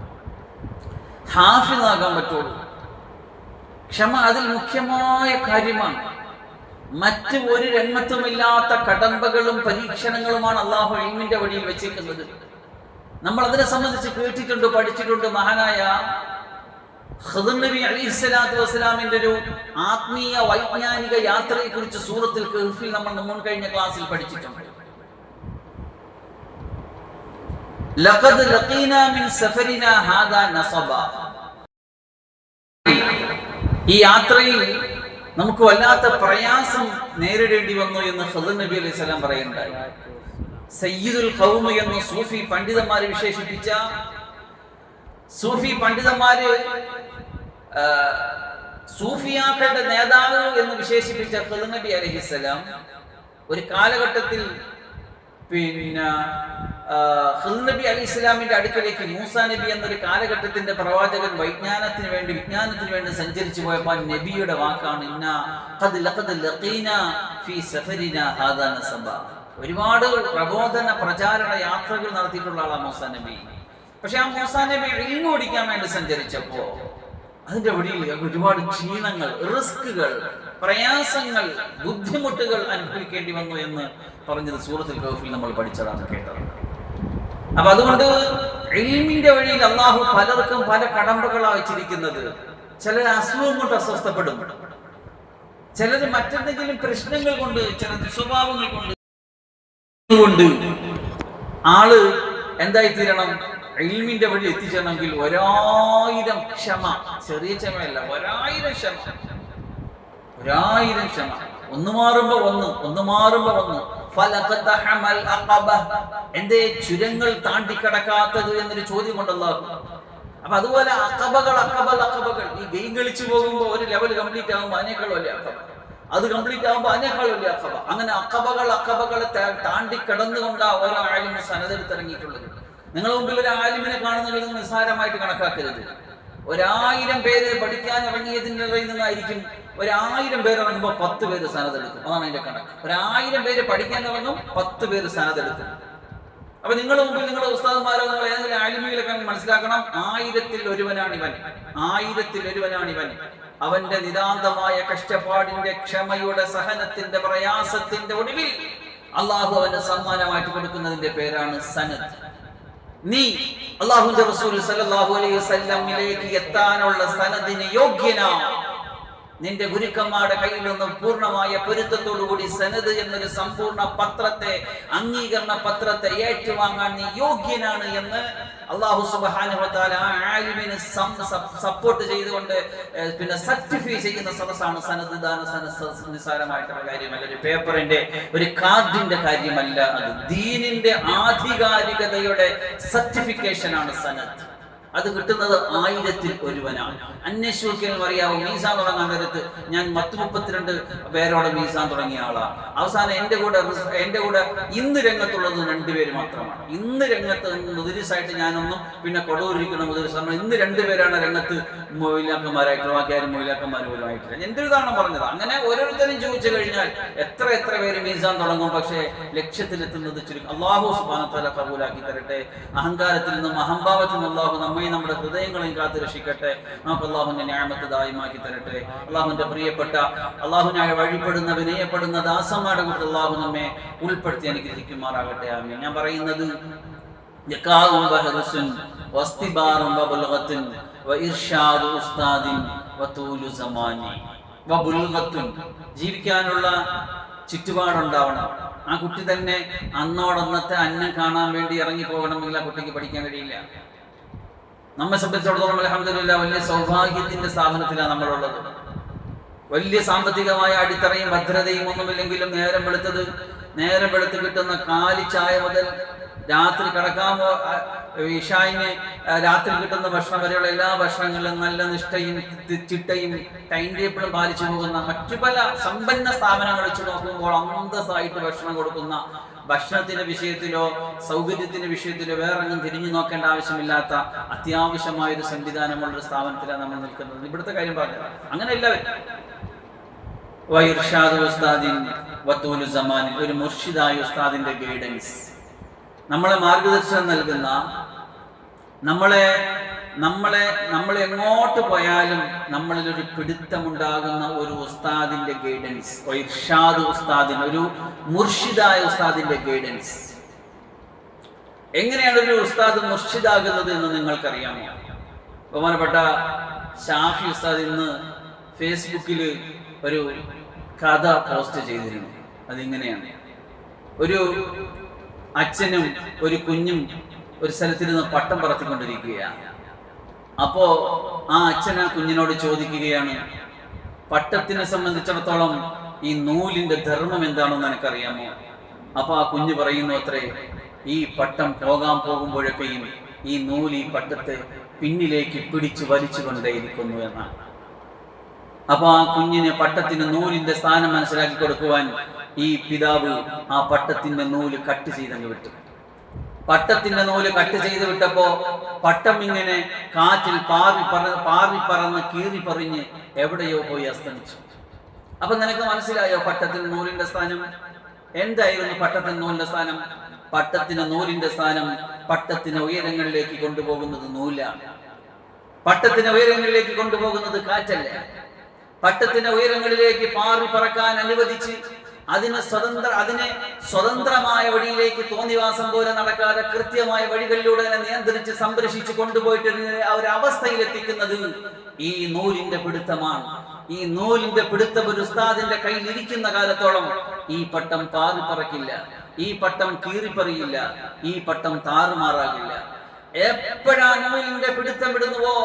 ഹാഫിളാകാൻ പറ്റുള്ളൂ. ക്ഷമ അതിൽ മുഖ്യമായ കാര്യമാണ്. മറ്റ് ഒരു രംഗത്തുമില്ലാത്ത കടമ്പകളും പരീക്ഷണങ്ങളുമാണ് അള്ളാഹു ഇൽമിന്റെ വഴിയിൽ വെച്ചേക്കുന്നത്. നമ്മൾ അതിനെ സംബന്ധിച്ച് കേട്ടിട്ടുണ്ട്, പഠിച്ചിട്ടുണ്ട്. മഹാനായ ഖിദ്ർ നബി അലൈഹിസ്സലാത്തു വസ്സലാമിന്റെ ഒരു ആത്മീയ വൈജ്ഞാനിക യാത്രയെ കുറിച്ച് സൂറത്തുൽ കഹ്ഫിൽ നമ്മൾ മുൻ കഴിഞ്ഞ ക്ലാസ്സിൽ പഠിച്ചിട്ടുണ്ട്. ലഖദ് ലഖീനാ മിൻ സഫരിനാ ഹാദാ നസബ, ഈ യാത്രയിൽ നമുക്ക് വല്ലാത്ത പ്രയാസം നേരിടേണ്ടി വന്നു എന്ന് ഖിദ്ർ നബി അലൈഹി സ്വലാം പറയുന്നുണ്ടായി. സയ്യിദുൽ ഖൗമ് എന്ന് സൂഫി പണ്ഡിതന്മാരെ വിശേഷിപ്പിച്ച, സൂഫി പണ്ഡിതന്മാര് സൂഫിയാക്കളുടെ നേതാവ് എന്ന് വിശേഷിപ്പിച്ച ഖിദ്ർ നബി അലൈഹിസ്സലാം ഒരു കാലഘട്ടത്തിൽ ഖിദ്ർ നബി അലൈഹിസ്സലാമിന്റെ അടുക്കലേക്ക് മൂസാ നബി എന്നൊരു കാലഘട്ടത്തിന്റെ പ്രവാചകൻ വിജ്ഞാനത്തിന് വേണ്ടി സഞ്ചരിച്ചു പോയപ്പോൾ നബിയുടെ വാക്കാണ് ലഖദ് ലഖീനാ ഫീ സഫരിനാ ഹാദാ നസബ. ഒരുപാട് പ്രബോധന പ്രചാരണ യാത്രകൾ നടത്തിയിട്ടുള്ള ആളാണ് മൂസാ നബി. പക്ഷെ ആ മൂസാ നബി ഇൽമു പഠിക്കാൻ വേണ്ടി സഞ്ചരിച്ചപ്പോ അതിന്റെ വഴിയിൽ ഒരുപാട് ക്ഷീണങ്ങൾ, റിസ്കുകൾ, പ്രയാസങ്ങൾ, ബുദ്ധിമുട്ടുകൾ അനുഭവിക്കേണ്ടി വന്നു എന്ന് പറഞ്ഞത് സൂറത്തുൽ കഹ്ഫിൽ നമ്മൾ പഠിച്ചതാണ്, കേട്ടത്. അപ്പൊ അതുകൊണ്ട് ഇൽമിന്റെ വഴിയിൽ അള്ളാഹു പലർക്കും പല കടമ്പകളാണ് വെച്ചിരിക്കുന്നത്. ചിലർ അസുഖം കൊണ്ട് അസ്വസ്ഥപ്പെടും, ചിലർ മറ്റെന്തെങ്കിലും പ്രശ്നങ്ങൾ കൊണ്ട്, ചില സ്വഭാവങ്ങൾ കൊണ്ട് ആള് എന്തായിത്തീരണം? ഇൽമിന്റെ വഴി എത്തിച്ചേരണമെങ്കിൽ 1000 ക്ഷമ, ചെറിയ ക്ഷമയല്ല, 1000 ക്ഷമ. ഒന്ന് മാറുമ്പോ ഒന്ന്. എന്തേ ചുരങ്ങൾ താണ്ടിക്കടക്കാത്തത് എന്നൊരു ചോദ്യം കൊണ്ടല്ലോ. അപ്പൊ അതുപോലെ അഖബകൾ ഈ ഗെയിം കളിച്ചു പോകുമ്പോ ഒരു ലെവൽ കംപ്ലീറ്റ് ആകുമ്പോൾ അതിനേക്കാളും വലിയ അഖബ, അത് കംപ്ലീറ്റ് ആകുമ്പോൾ അതിനേക്കാളും വലിയ അഖബ. അങ്ങനെ അഖബകളെ താണ്ടി കിടന്നുകൊണ്ടാ ഓരോ ആലിമ് സനദെടുത്തിറങ്ങിയിട്ടുള്ളത്. നിങ്ങളുടെ മുമ്പിൽ ഒരു ആലിമിനെ കാണുന്നത് നിസ്സാരമായിട്ട് കണക്കാക്കരുത്. 1000 പേര് പഠിക്കാൻ ഇറങ്ങിയതിൻ്റെ നിന്നായിരിക്കും 1000 പേര് ഇറങ്ങുമ്പോൾ 10 പേര് സനദെടുക്കും. അതാണ് അതിന്റെ കണക്ക്. 1000 പേര് പഠിക്കാൻ ഇറങ്ങും, 10 പേര് സനദെടുക്കും. അപ്പൊ നിങ്ങളുടെ മുമ്പിൽ നിങ്ങളുടെ ഉസ്താദുമാരോ നിങ്ങൾ ഏതെങ്കിലും ആലിമികളൊക്കെ മനസ്സിലാക്കണം, 1000-ൽ ഒരുവനാണിവൻ. അവന്റെ നിതാന്തമായ കഷ്ടപ്പാടിന്റെ, ക്ഷമയുടെ, സഹനത്തിന്റെ, പ്രയാസത്തിന്റെ ഒടുവിൽ അള്ളാഹു അവന് സമ്മാനമായിട്ട് കൊടുക്കുന്നതിന്റെ പേരാണ് സനദ്. നീ അല്ലാഹുവിന്റെ റസൂൽ സല്ലല്ലാഹു അലൈഹി വസല്ലമിലേക്ക് എത്താനുള്ള സനദിന് യോഗ്യനാണ്. നിന്റെ ഗുരുക്കന്മാരുടെ കയ്യിൽ നിന്നും പൂർണ്ണമായ പൊരുത്തത്തോടുകൂടി സനദ് എന്നൊരു സമ്പൂർണ്ണ പത്രത്തെ, അംഗീകരണ പത്രത്തെ ഏറ്റുവാങ്ങാൻ നീ യോഗ്യനാണ് എന്ന് അല്ലാഹു സുബ്ഹാനഹു വ തആല ആ ആലിമിനെ സപ്പോർട്ട് ചെയ്തുകൊണ്ട് പിന്നെ സർട്ടിഫൈ ചെയ്യുന്ന സദസ്സാണ് സനദ് ദാന സദസ്സ്. നിസ്സാരമായിട്ടുള്ള കാര്യമല്ല, ഒരു പേപ്പറിന്റെ, ഒരു കാർഡിന്റെ കാര്യമല്ല. അത് ദീനിന്റെ ആധികാരികതയുടെ സർട്ടിഫിക്കേഷൻ ആണ് സനദ്. അത് കിട്ടുന്നത് 1000-ൽ ഒരുവനാണ്. അന്വേഷിക്കാൻ അറിയാവും. മീസാൻ തുടങ്ങാൻ നേരത്ത് ഞാൻ 132 പേരോടെ മീസാൻ തുടങ്ങിയ ആളാണ്. അവസാനം എന്റെ കൂടെ ഇന്ന് രംഗത്തുള്ളത് 2 പേര് മാത്രമാണ്. ഇന്ന് രംഗത്ത് മുദരിസായിട്ട് ഞാനൊന്നും, പിന്നെ കൊടൂരിക്കുന്ന മുദരിസ്, നമ്മൾ ഇന്ന് 2 പേരാണ് രംഗത്ത് മൊയിലാക്കന്മാരായിട്ടുള്ള, ബാക്കി ആരും മൊയിലാക്കന്മാർ പോലും ആയിട്ടില്ല. എന്തൊരു ഉദാഹരണം പറഞ്ഞത്. അങ്ങനെ ഓരോരുത്തരും ചോദിച്ചു കഴിഞ്ഞാൽ എത്ര പേര് മീസാൻ തുടങ്ങും, പക്ഷേ ലക്ഷ്യത്തിലെത്തുന്നത് ചുരുക്കം. അല്ലാഹു സുബ്ഹാനഹു വ തആല കബൂലാക്കി തരട്ടെ. അഹങ്കാരത്തിൽ നിന്നും അഹംഭാവത്തിൽ നിന്നും അല്ലാഹു നമ്മെ, നമ്മുടെ ഹൃദയങ്ങളെയും കാത്തു രക്ഷിക്കട്ടെ. നമുക്ക് അല്ലാഹുവിന്റെ നിഅമത്ത് ദായിമാക്കി തരട്ടെ. അല്ലാഹുവിന്റെ പ്രിയപ്പെട്ട, അല്ലാഹുവിനായി വഴിപ്പെടുന്ന, വിനയപ്പെടുന്ന ദാസന്മാരുടെ കൂട്ടത്തിൽ അല്ലാഹു നമ്മെ ഉൾപ്പെടുത്തി അനുഗ്രഹിക്കുമാറാകട്ടെ. ആമീൻ. ഞാൻ പറയുന്നത് ജീവിക്കാനുള്ള ചുറ്റുപാടുണ്ടാവണം. ആ കുട്ടി തന്നെ അന്നോടന്നത്തെ അന്നം കാണാൻ വേണ്ടി ഇറങ്ങി പോകണമെങ്കിൽ ആ കുട്ടിക്ക് പഠിക്കാൻ കഴിയില്ല. നമ്മെ സംബന്ധിച്ചിടത്തോളം അൽഹംദുലില്ലാഹ് വലിയ സൗഭാഗ്യത്തിന്റെ സ്ഥാപനത്തിലാണ് നമ്മളുള്ളത്. വലിയ സാമ്പത്തികമായ അടിത്തറയും ഭദ്രതയും ഒന്നുമില്ലെങ്കിലും നേരം വെളുത്ത് കിട്ടുന്ന കാലിച്ചായ മുതൽ രാത്രി കിടക്കാൻ ഇശായിന് രാത്രി കിട്ടുന്ന ഭക്ഷണം വരെയുള്ള എല്ലാ ഭക്ഷണങ്ങളിലും നല്ല നിഷ്ഠയും ചിട്ടയും ടൈം ടേബിളും പാലിച്ചു പോകുന്ന മറ്റു പല സമ്പന്ന സ്ഥാപനങ്ങൾ വെച്ച് നോക്കുമ്പോൾ അന്തസ്സായിട്ട് ഭക്ഷണം കൊടുക്കുന്ന, ഭക്ഷണത്തിന്റെ വിഷയത്തിലോ സൗകര്യത്തിന്റെ വിഷയത്തിലോ വേറെങ്ങും തിരിഞ്ഞു നോക്കേണ്ട ആവശ്യമില്ലാത്ത അത്യാവശ്യമായൊരു സംവിധാനമുള്ളൊരു സ്ഥാപനത്തിലാണ് നമ്മൾ നിൽക്കുന്നത്. ഇവിടുത്തെ കാര്യം പറഞ്ഞത് അങ്ങനെ എല്ലാവരും ഒരു മുർഷിദായ ഉസ്താദിന്റെ ഗൈഡൻസ്, നമ്മളെ മാർഗദർശനം നൽകുന്ന, നമ്മൾ എങ്ങോട്ട് പോയാലും നമ്മളിൽ ഒരു പിടുത്തമുണ്ടാകുന്ന ഒരു ഉസ്താദിന്റെ ഗൈഡൻസ്, ഒരു മുർഷിദായ ഉസ്താദിന്റെ ഗൈഡൻസ്. എങ്ങനെയാണ് ഒരു ഉസ്താദ് മുർഷിദാകുന്നത് എന്ന് നിങ്ങൾക്കറിയാമോ? ബഹുമാനപ്പെട്ട ഷാഫി ഉസ്താദ് ഇന്ന് ഫേസ്ബുക്കിൽ ഒരു കഥ പോസ്റ്റ് ചെയ്തിരുന്നു. അതിങ്ങനെയാണ്: ഒരു അച്ഛനും ഒരു കുഞ്ഞും ഒരു സ്ഥലത്തിരുന്ന് പട്ടം പറത്തിക്കൊണ്ടിരിക്കുകയാണ്. അപ്പോ ആ അച്ഛൻ ആ കുഞ്ഞിനോട് ചോദിക്കുകയാണ്, പട്ടത്തിനെ സംബന്ധിച്ചിടത്തോളം ഈ നൂലിന്റെ ധർമ്മം എന്താണെന്ന് എനിക്കറിയാമോ? അപ്പൊ ആ കുഞ്ഞ് പറയുന്നു അത്രേ, ഈ പട്ടം പോകാൻ പോകുമ്പോഴൊക്കെയും ഈ നൂല് ഈ പട്ടത്തെ പിന്നിലേക്ക് പിടിച്ചു വലിച്ചുകൊണ്ടേയിരിക്കുന്നു എന്നാണ്. അപ്പൊ ആ കുഞ്ഞിന് പട്ടത്തിന് നൂലിന്റെ സ്ഥാനം മനസ്സിലാക്കി കൊടുക്കുവാൻ ഈ പിതാവ് ആ പട്ടത്തിന്റെ നൂല് കട്ട് ചെയ്തങ്ങ് വിട്ടു. പട്ടത്തിന്റെ നൂല് കട്ട് ചെയ്ത് വിട്ടപ്പോ പട്ടം ഇങ്ങനെ കാറ്റിൽ പാറി പറന്ന് കീറി പറിഞ്ഞ് എവിടെയോ പോയി അസ്തമിച്ചു. അപ്പൊ നിനക്ക് മനസ്സിലായോ പട്ടത്തിന് നൂലിന്റെ സ്ഥാനം എന്തായിരുന്നു? പട്ടത്തിന് നൂലിന്റെ സ്ഥാനം, പട്ടത്തിന് നൂലിന്റെ സ്ഥാനം പട്ടത്തിന് ഉയരങ്ങളിലേക്ക് കൊണ്ടുപോകുന്നത് നൂലാണ്. പട്ടത്തിന് ഉയരങ്ങളിലേക്ക് കൊണ്ടുപോകുന്നത് കാറ്റല്ല. പട്ടത്തിന് ഉയരങ്ങളിലേക്ക് പാറി പറക്കാൻ അനുവദിച്ച് അതിനെ സ്വതന്ത്രമായ വഴിയിലേക്ക് തോന്നിവാസം പോലെ നടക്കാതെ കൃത്യമായ വഴികളിലൂടെ തന്നെ നിയന്ത്രിച്ച് സംരക്ഷിച്ച് കൊണ്ടുപോയിട്ട് ഒരവസ്ഥയിലെത്തിക്കുന്നത് ഈ നൂലിന്റെ പിടുത്തമാണ്. ഈ നൂലിന്റെ പിടുത്തം ഒരു ഉസ്താദിന്റെ കയ്യിൽ ഇരിക്കുന്ന കാലത്തോളം ഈ പട്ടം പാറി പറക്കില്ല, ഈ പട്ടം കീറിപ്പറിയില്ല, ഈ പട്ടം താറുമാറാകില്ല. എപ്പോഴാ നൂലിന്റെ പിടുത്തം വിടുന്നുവോ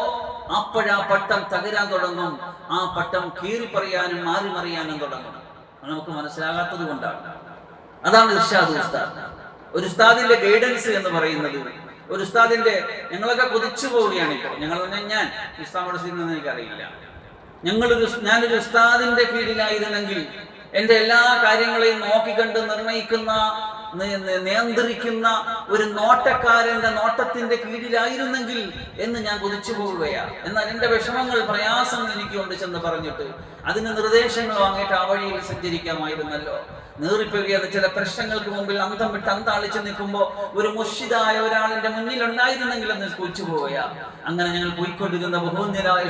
അപ്പോഴാ പട്ടം തകരാൻ തുടങ്ങും. ആ പട്ടം കീറിപ്പറിയാനും മാറിമറിയാനും തുടങ്ങും. നമുക്ക് മനസ്സിലാകാത്തത് കൊണ്ടാണ്. അതാണ് ഇർഷാദ് ഉസ്താദ്. ഒരു ഉസ്താദിന്റെ ഗൈഡൻസ് എന്ന് പറയുന്നത്, ഒരു ഉസ്താദിന്റെ, ഞങ്ങളൊക്കെ കൊതിച്ചു പോവുകയാണ് ഇപ്പോൾ. ഞാൻ ഇസ്ലാം പഠിച്ചിരുന്നെന്ന് എനിക്കറിയില്ല. ഞാനൊരു ഉസ്താദിന്റെ കീഴിലായിരുന്നെങ്കിൽ എൻ്റെ എല്ലാ കാര്യങ്ങളെയും നോക്കിക്കണ്ട് നിർണയിക്കുന്ന, നിയന്ത്രിക്കുന്ന ഒരു നോട്ടക്കാരന്റെ നോട്ടത്തിന്റെ കീഴിലായിരുന്നെങ്കിൽ എന്ന് ഞാൻ കൊതിച്ചു പോവുകയാണ്. എന്നാൽ എൻ്റെ വിഷമങ്ങൾ, പ്രയാസങ്ങൾ എനിക്കുണ്ട് ചെന്ന് പറഞ്ഞിട്ട് അതിന് നിർദ്ദേശങ്ങൾ വാങ്ങിയിട്ട് ആ വഴിയിൽ സഞ്ചരിക്കാമായിരുന്നല്ലോ. നേറിപ്പേറിയത് ചില പ്രശ്നങ്ങൾക്ക് മുമ്പിൽ അന്തം വിട്ട് അന്താളിച്ച് നിൽക്കുമ്പോൾ ഒരു മുർഷിദായ ഒരാളിന്റെ മുന്നിൽ ഉണ്ടായിരുന്നെങ്കിൽ എന്ന് കൊതിച്ചു പോവുകയാണ്. അങ്ങനെ ഞങ്ങൾ പോയിക്കൊണ്ടിരുന്ന ബഹുന്യരായ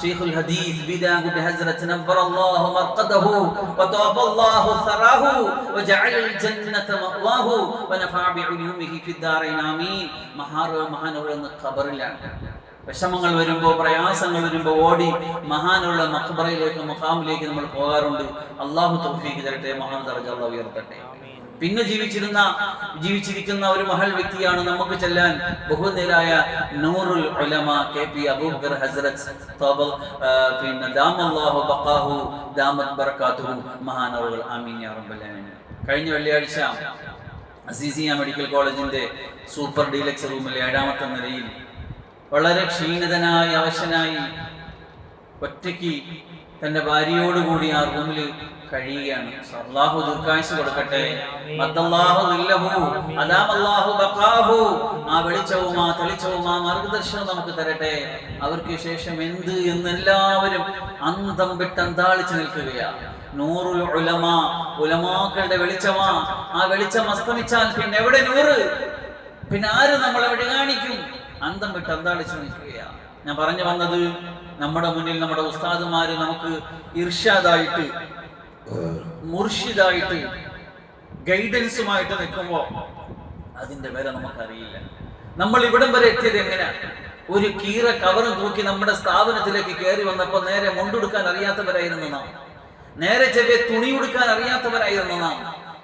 ശൈഖുൽ ഹദീസ് ബിദാഖുൽ ഹസ്രത്ത് നബ്ബറല്ലാഹു മർഖദഹു വതഅബല്ലാഹു സറാഹു വജഅലൽ ജന്നത മഅവാഹു വനഫഅ ബിഉലൂമിഹി ഫിദ്ദാറൈൻ ആമീൻ. മഹാനുള്ള ഖബറിലാണ്. വിഷമങ്ങൾ വരുമ്പോൾ, പ്രയാസങ്ങൾ വരുമ്പോൾ ഓടി മഹാനുള്ള മഖബറയിലേക്ക്, മഖാമിലേക്ക് നമ്മൾ പോകാറുണ്ട്. അള്ളാഹു തൗഫീഖ് തരട്ടെ, മഹാൻ ദർജ അല്ലാഹു ഉയർത്തട്ടെ. പിന്നെ ജീവിച്ചിരിക്കുന്ന ഒരു മഹൽ വ്യക്തിയാണ് നമുക്ക് ചെല്ലാൻ ബഹുനിരായ നൂറുൽ ഉലമ കെ.പി. അബൂബക്കർ ഹസ്രത്ത് പിന്നെ ദാമല്ലാഹു ബഖാഹു ദാമത് ബറകാതുഹു മഹാനവറുകൾ. ആമീൻ യാ റബ്ബൽ ആലമീൻ. കഴിഞ്ഞ വെള്ളിയാഴ്ച അസീസിയ മെഡിക്കൽ കോളേജിന്റെ സൂപ്പർ ഡീലക്സ് റൂമിലെ 7ാമത്തെ നിലയിൽ വളരെ ക്ഷീണിതനായി, അവശനായി, ഒറ്റയ്ക്ക് തന്റെ ഭാര്യയോടുകൂടി ആ റൂമിൽ കഴിയുകയാണ്. അല്ലാഹു ദീർഘായുസ്സ് കൊടുക്കട്ടെ. ആ വെളിച്ചവും ആ തെളിച്ചവും ആ മാർഗദർശനവും നമുക്ക് തരട്ടെ. അവർക്ക് ശേഷം എന്ത് എന്ന് എല്ലാവരും അന്തം വിട്ട് അന്താളിച്ചു നിൽക്കുകയാണ്. നൂറുൽ ഉലമ, ഉലമാക്കളുടെ വെളിച്ചമാ. ആ വെളിച്ചം അസ്തമിച്ചാൽ പിന്നെ എവിടെ നൂറ്? പിന്നെ ആര് നമ്മളെ വഴി കാണിക്കും? അന്തം വിട്ട് അന്താളിച്ചു നിൽക്കുകയാണ്. ഞാൻ പറഞ്ഞു വന്നത്, നമ്മുടെ മുന്നിൽ നമ്മുടെ ഉസ്താദുമാര് നമുക്ക് ഇർഷാദായിട്ട്, മുർഷിദായിട്ട്, ഗൈഡൻസുമായിട്ട് നിൽക്കുമ്പോ അതിന്റെ വില നമുക്കറിയില്ല. നമ്മൾ ഇവിടം വരെ എത്തിയത് എങ്ങനെയാണ്? ഒരു കീറ കവറും തൂക്കി നമ്മുടെ സ്ഥാപനത്തിലേക്ക് കയറി വന്നപ്പോൾ നേരെ മുണ്ടെടുക്കാൻ അറിയാത്തവരായിരുന്നു നാം. നേരെ ചെവ്വെ തുണി ഉടുക്കാൻ അറിയാത്തവരായിരുന്നു നാം.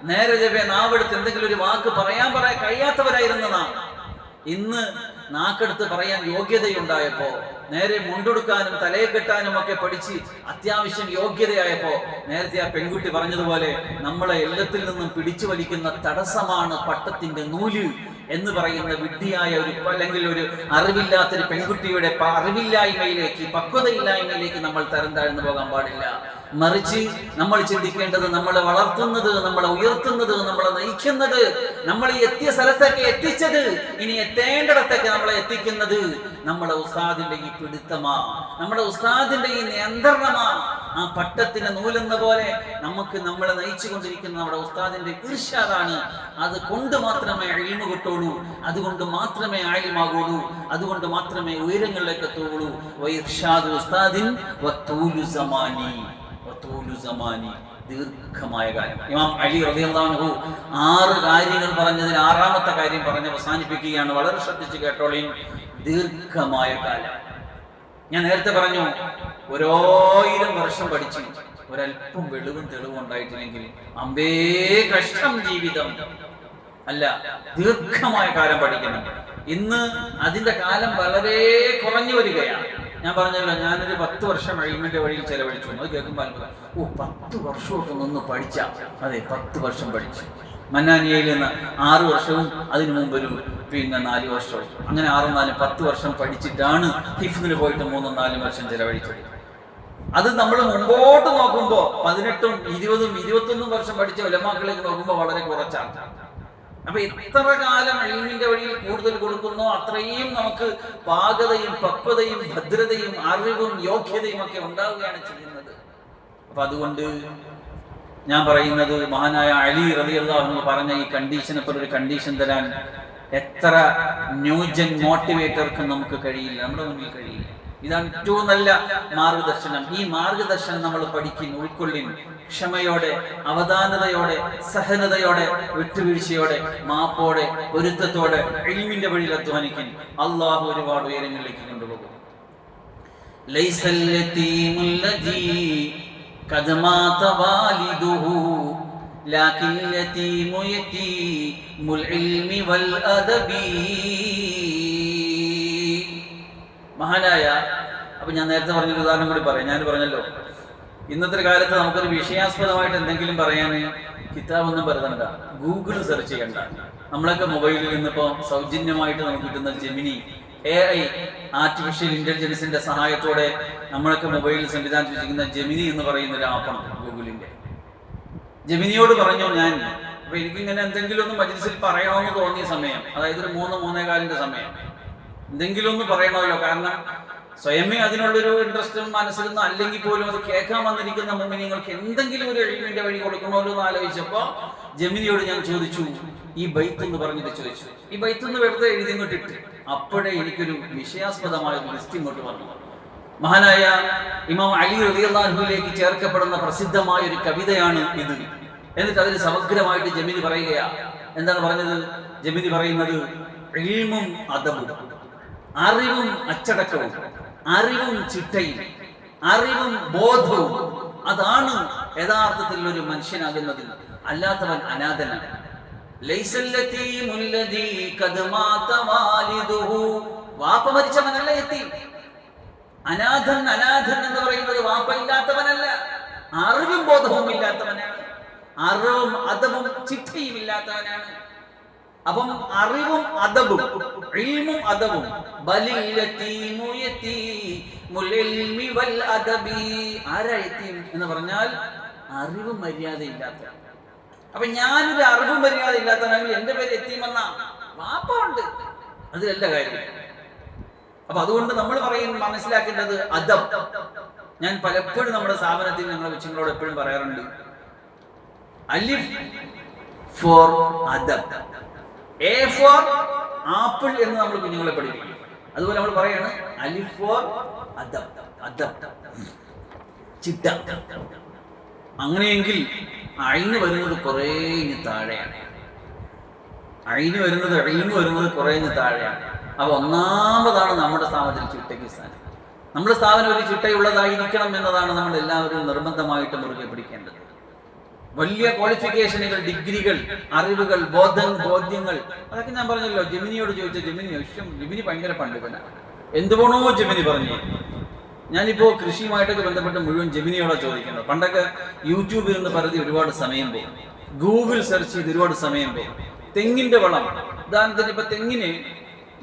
നേരെ ചെവ്വെ നാവെടുത്ത് എന്തെങ്കിലും ഒരു വാക്ക് പറയാൻ കഴിയാത്തവരായിരുന്നു നാം. ഇന്ന് നാക്കെടുത്ത് പറയാൻ യോഗ്യതയുണ്ടായപ്പോ, നേരെ മുണ്ടെടുക്കാനും തലയെ കെട്ടാനും ഒക്കെ പഠിച്ച് അത്യാവശ്യം യോഗ്യതയായപ്പോ, നേരത്തെ ആ പെൺകുട്ടി പറഞ്ഞതുപോലെ നമ്മളെ എല്ലാത്തിൽ നിന്നും പിടിച്ചു വലിക്കുന്ന തടസ്സമാണ് പട്ടത്തിന്റെ നൂല് എന്ന് പറയുന്ന വിഡ്ഢിയായ ഒരു, അല്ലെങ്കിൽ ഒരു അറിവില്ലാത്തൊരു പെൺകുട്ടിയുടെ അറിവില്ലായ്മയിലേക്ക്, പക്വതയില്ലായ്മയിലേക്ക് നമ്മൾ തരം താഴ്ന്നു പോകാൻ പാടില്ല. മറിച്ച് നമ്മൾ ചിന്തിക്കേണ്ടത്, നമ്മളെ വളർത്തുന്നത്, നമ്മളെ ഉയർത്തുന്നത്, നമ്മളെ നയിക്കുന്നത്, നമ്മൾ എത്തിയ സ്ഥലത്തേക്ക് എത്തിച്ചത്, ഇനി എത്തേണ്ടിടത്തേക്ക് നമ്മളെ എത്തിക്കുന്നത് നമ്മുടെ ഉസ്താദിന്റെ ഈ പിടുത്തമാ, നമ്മുടെ ഉസ്താദിന്റെ ഈ നിയന്ത്രണമാ. ആ പട്ടത്തിന് നൂലെന്ന പോലെ നമുക്ക് നമ്മളെ നയിച്ചു കൊണ്ടിരിക്കുന്ന നമ്മുടെ ഉസ്താദിന്റെ ഇർഷാദാണ്. അത് കൊണ്ട് മാത്രമേ ഇൽമു കിട്ടുള്ളൂ, അതുകൊണ്ട് മാത്രമേ ആലിമാകുള്ളൂ, അതുകൊണ്ട് മാത്രമേ ഉയരങ്ങളിലേക്ക് എത്തുകയുള്ളൂ. വഇർഷാദു ഉസ്താദിൻ വതൂലു സമാനി, വതൂലു സമാനി, ദീർഘമായ കാലം. ഇമാം അലി റളിയല്ലാഹു അൻഹു 6 കാര്യങ്ങൾ പറഞ്ഞതിൽ 6ാമത്തെ കാര്യം പറഞ്ഞ് അവസാനിപ്പിക്കുകയാണ്. വളരെ ശ്രദ്ധിച്ച് കേട്ടോളീൻ. ദീർഘമായ കാലം. ഞാൻ നേരത്തെ പറഞ്ഞു, 1000 വർഷം പഠിച്ചു, ഒരല്പം വെളിവും തെളിവും ഉണ്ടായിട്ടില്ലെങ്കിൽ അമ്പേ കഷ്ടം ജീവിതം. അല്ല, ദീർഘമായ കാലം പഠിക്കണം. ഇന്ന് അതിന്റെ കാലം വളരെ കുറഞ്ഞു വരികയാണ്. ഞാൻ പറഞ്ഞല്ലോ, ഞാനൊരു 10 വർഷം ഇൽമിന്റെ വഴിയിൽ ചെലവഴിച്ചു. അത് കേൾക്കുമ്പോൾ 10 വർഷമൊക്കെ നിന്ന് പഠിച്ച, അതെ 10 വർഷം പഠിച്ചു. മന്നാനിയയിൽ നിന്ന് 6 വർഷവും അതിനു മുമ്പൊരു 4 വർഷവും, അങ്ങനെ 6, 4, 10 വർഷം പഠിച്ചിട്ടാണ് ഹിഫ്ദിന് പോയിട്ട് 3, 4 വർഷം ചെലവഴിച്ചത്. അത് നമ്മൾ മുമ്പോട്ട് നോക്കുമ്പോൾ 18, 20, 21 വർഷം പഠിച്ച ഉലമാക്കളിലേക്ക് നോക്കുമ്പോൾ വളരെ കുറച്ചാണ്. അപ്പൊ എത്ര കാലം ഇൽമിന്റെ വഴിയിൽ കൂടുതൽ കൊടുക്കുന്നോ അത്രയും നമുക്ക് പാകതയും പക്വതയും ഭദ്രതയും അറിവും യോഗ്യതയും ഒക്കെ ഉണ്ടാവുകയാണ് ചെയ്യുന്നത്. അപ്പൊ അതുകൊണ്ട് ഞാൻ പറയുന്നത്, മഹാനായ അലി റളിയല്ലാഹു അൻഹു പറഞ്ഞ ഈ കണ്ടീഷനെ പോലെ ഒരു കണ്ടീഷൻ തരാൻ എത്ര ന്യൂജൻ മോട്ടിവേറ്റർക്കും നമുക്ക് കഴിയില്ല, നമ്മുടെ മുന്നിൽ കഴിയില്ല. ഇതാണ് ഏറ്റവും നല്ല മാർഗദർശനം. ഈ മാർഗദർശനം നമ്മൾ പഠിക്കും, ഉൾക്കൊള്ളിൻ, ക്ഷമയോടെ, അവധാനതയോടെ, സഹനതയോടെ, വിട്ടുവീഴ്ചയോടെ, മാപ്പോടെ, പൊരുത്തത്തോടെ ഇൽമിന്റെ വഴിയിൽ അധ്വാനിക്കും. അള്ളാഹു ഒരുപാട് ഉയരങ്ങളിലേക്ക് കൊണ്ടുപോകും. ലൈസൽ യതീമുൽ ലദീ ഖദ് മാത വാലിദുഹു ലാകിൻ യതീമു യതീമുൽ ഇൽമി വൽ അദബി. മഹാനായ, അപ്പൊ ഞാൻ നേരത്തെ പറഞ്ഞൊരു ഉദാഹരണം കൂടി പറയാം. ഞാൻ പറഞ്ഞല്ലോ, ഇന്നത്തെ കാലത്ത് നമുക്കൊരു വിഷയാസ്പദമായിട്ട് എന്തെങ്കിലും പറയാൻ കിതാബൊന്നും വരുന്നുണ്ട, ഗൂഗിൾ സെർച്ച് ചെയ്യണ്ട. നമ്മളൊക്കെ മൊബൈലിൽ ഇന്നിപ്പോൾ സൗജന്യമായിട്ട് നമുക്ക് കിട്ടുന്ന ജെമിനി AI ആർട്ടിഫിഷ്യൽ ഇന്റലിജൻസിന്റെ സഹായത്തോടെ നമ്മളൊക്കെ മൊബൈലിൽ സംവിധാനിച്ചിരിക്കുന്ന ജെമിനി എന്ന് പറയുന്ന ഒരു ആപ്പാണ് ഗൂഗിളിന്റെ. ജെമിനിയോട് പറഞ്ഞു ഞാൻ, അപ്പൊ എനിക്കിങ്ങനെ എന്തെങ്കിലും ഒന്ന് മജ്‌ലിസിൽ പറയണമെന്ന് തോന്നിയ സമയം, അതായത് ഒരു 3-3:15 സമയം, എന്തെങ്കിലും ഒന്ന് പറയണമല്ലോ. കാരണം സ്വയമേ അതിനുള്ളൊരു ഇൻട്രസ്റ്റും മനസ്സിലൊന്നും അല്ലെങ്കിൽ പോലും അത് കേൾക്കാൻ വന്നിരിക്കുന്ന മുഅ്മിനീങ്ങൾക്ക് എന്തെങ്കിലും ഒരു ഇൽമിന്റെ വഴി കൊടുക്കണമല്ലോ എന്ന് ആലോചിച്ചപ്പോൾ ജെമിനിയോട് ഞാൻ ചോദിച്ചു, ഈ ബൈത്ത് എന്ന് പറഞ്ഞിട്ട് ചോദിച്ചു. ഈ ബൈത്ത് എന്ന് വെറുതെ എഴുതി ഇങ്ങോട്ടിട്ട് അപ്പോഴേ എനിക്കൊരു വിഷയാസ്പദമായ ഒരു ലിസ്റ്റ് ഇങ്ങോട്ട് വന്നു. മഹാനായ ഇമാം അലി റളിയല്ലാഹു അൻഹുവിലേക്ക് ചേർക്കപ്പെടുന്ന പ്രസിദ്ധമായ ഒരു കവിതയാണ് ഇത്. എന്നിട്ട് അതിന് സമഗ്രമായിട്ട് ജെമിനി പറയുകയാ. എന്താണ് പറഞ്ഞത്? ജെമിനി പറയുന്നത് ഇൽമും അദബും, അറിവും അച്ചടക്കവും, അറിവും ചിട്ടയും, അറിവും ബോധവും, അതാണ് യഥാർത്ഥത്തിൽ ഒരു മനുഷ്യനാകുന്നത്. അല്ലാത്തവൻ അനാഥനാണ്. വാപ്പ മരിച്ചവനല്ല യതീം. അനാഥൻ എന്ന് പറയുന്നത് വാപ്പ ഇല്ലാത്തവനല്ല, അറിവും ബോധവും ഇല്ലാത്തവനാണ്, അറിവും അദബും ചിട്ടയും ഇല്ലാത്തവനാണ്. അപ്പം അറിവും അദബും, ഇൽമും അദബും, ബലിൽ യതീമു യതീമുൽ ഇൽമി വൽ അദബി. ആരാ യതീം എന്ന് പറഞ്ഞാൽ അറിവും മര്യാദയില്ലാത്ത. അപ്പൊ ഞാനൊരു അറിവും മര്യാദ ഇല്ലാത്തവനാണെങ്കിൽ എന്റെ പേര് യതീമെന്ന. വാപ്പ ഉണ്ട്, അതിലല്ല കാര്യം. അപ്പൊ അതുകൊണ്ട് നമ്മൾ മനസ്സിലാക്കേണ്ടത് അദബ്. ഞാൻ പലപ്പോഴും നമ്മുടെ സ്ഥാപനത്തിൽ ഞങ്ങളുടെ കൊച്ചുങ്ങളോട് എപ്പോഴും പറയാറുണ്ട്, അലിഫ് ഫോർ അദബ്, എ ഫോർ ആപ്പിൾ എന്ന് നമ്മൾ കുഞ്ഞുങ്ങളെ പഠിപ്പിക്കും. അതുപോലെ നമ്മൾ പറയാണ് അലിഫ് ഫോർ അദബ്, അദബ് ചിട്ട. അങ്ങനെയെങ്കിൽ അയിന് വരുന്നത് കുറേ താഴെയാണ്. അയിന് വരുന്നത് ഇൽമു വരുന്നത് കുറേ താഴെയാണ്. അപ്പൊ ഒന്നാമതാണ് നമ്മുടെ സ്ഥാപനത്തിൽ ചിട്ടയ്ക്ക് സ്ഥാനം. നമ്മുടെ സ്ഥാപനം ഒരു ചിട്ടയുള്ളതായിരിക്കണം എന്നതാണ് നമ്മൾ എല്ലാവരും നിർബന്ധമായിട്ട് മുറുകെ പിടിക്കേണ്ടത്. വലിയ ക്വാളിഫിക്കേഷനുകൾ, ഡിഗ്രികൾ, അറിവുകൾ, ബോധ്യങ്ങൾ, അതൊക്കെ ഞാൻ പറഞ്ഞല്ലോ. ജെമിനിയോട് ചോദിച്ച ജെമിനി ഭയങ്കര പണ്ഡിതനാണ്. എന്തുകൊണ്ടോ ജെമിനി പറഞ്ഞു. ഞാനിപ്പോ കൃഷിയുമായിട്ടൊക്കെ ബന്ധപ്പെട്ട് മുഴുവൻ ജെമിനിയോടാണ് ചോദിക്കുന്നത്. പണ്ടൊക്കെ യൂട്യൂബിൽ നിന്ന് പരതി ഒരുപാട് സമയം പോകും, ഗൂഗിൾ സെർച്ച് ചെയ്ത് ഒരുപാട് സമയം പോകും. തെങ്ങിന്റെ വളം, ഉദാഹരണത്തിന് ഇപ്പൊ തെങ്ങിന്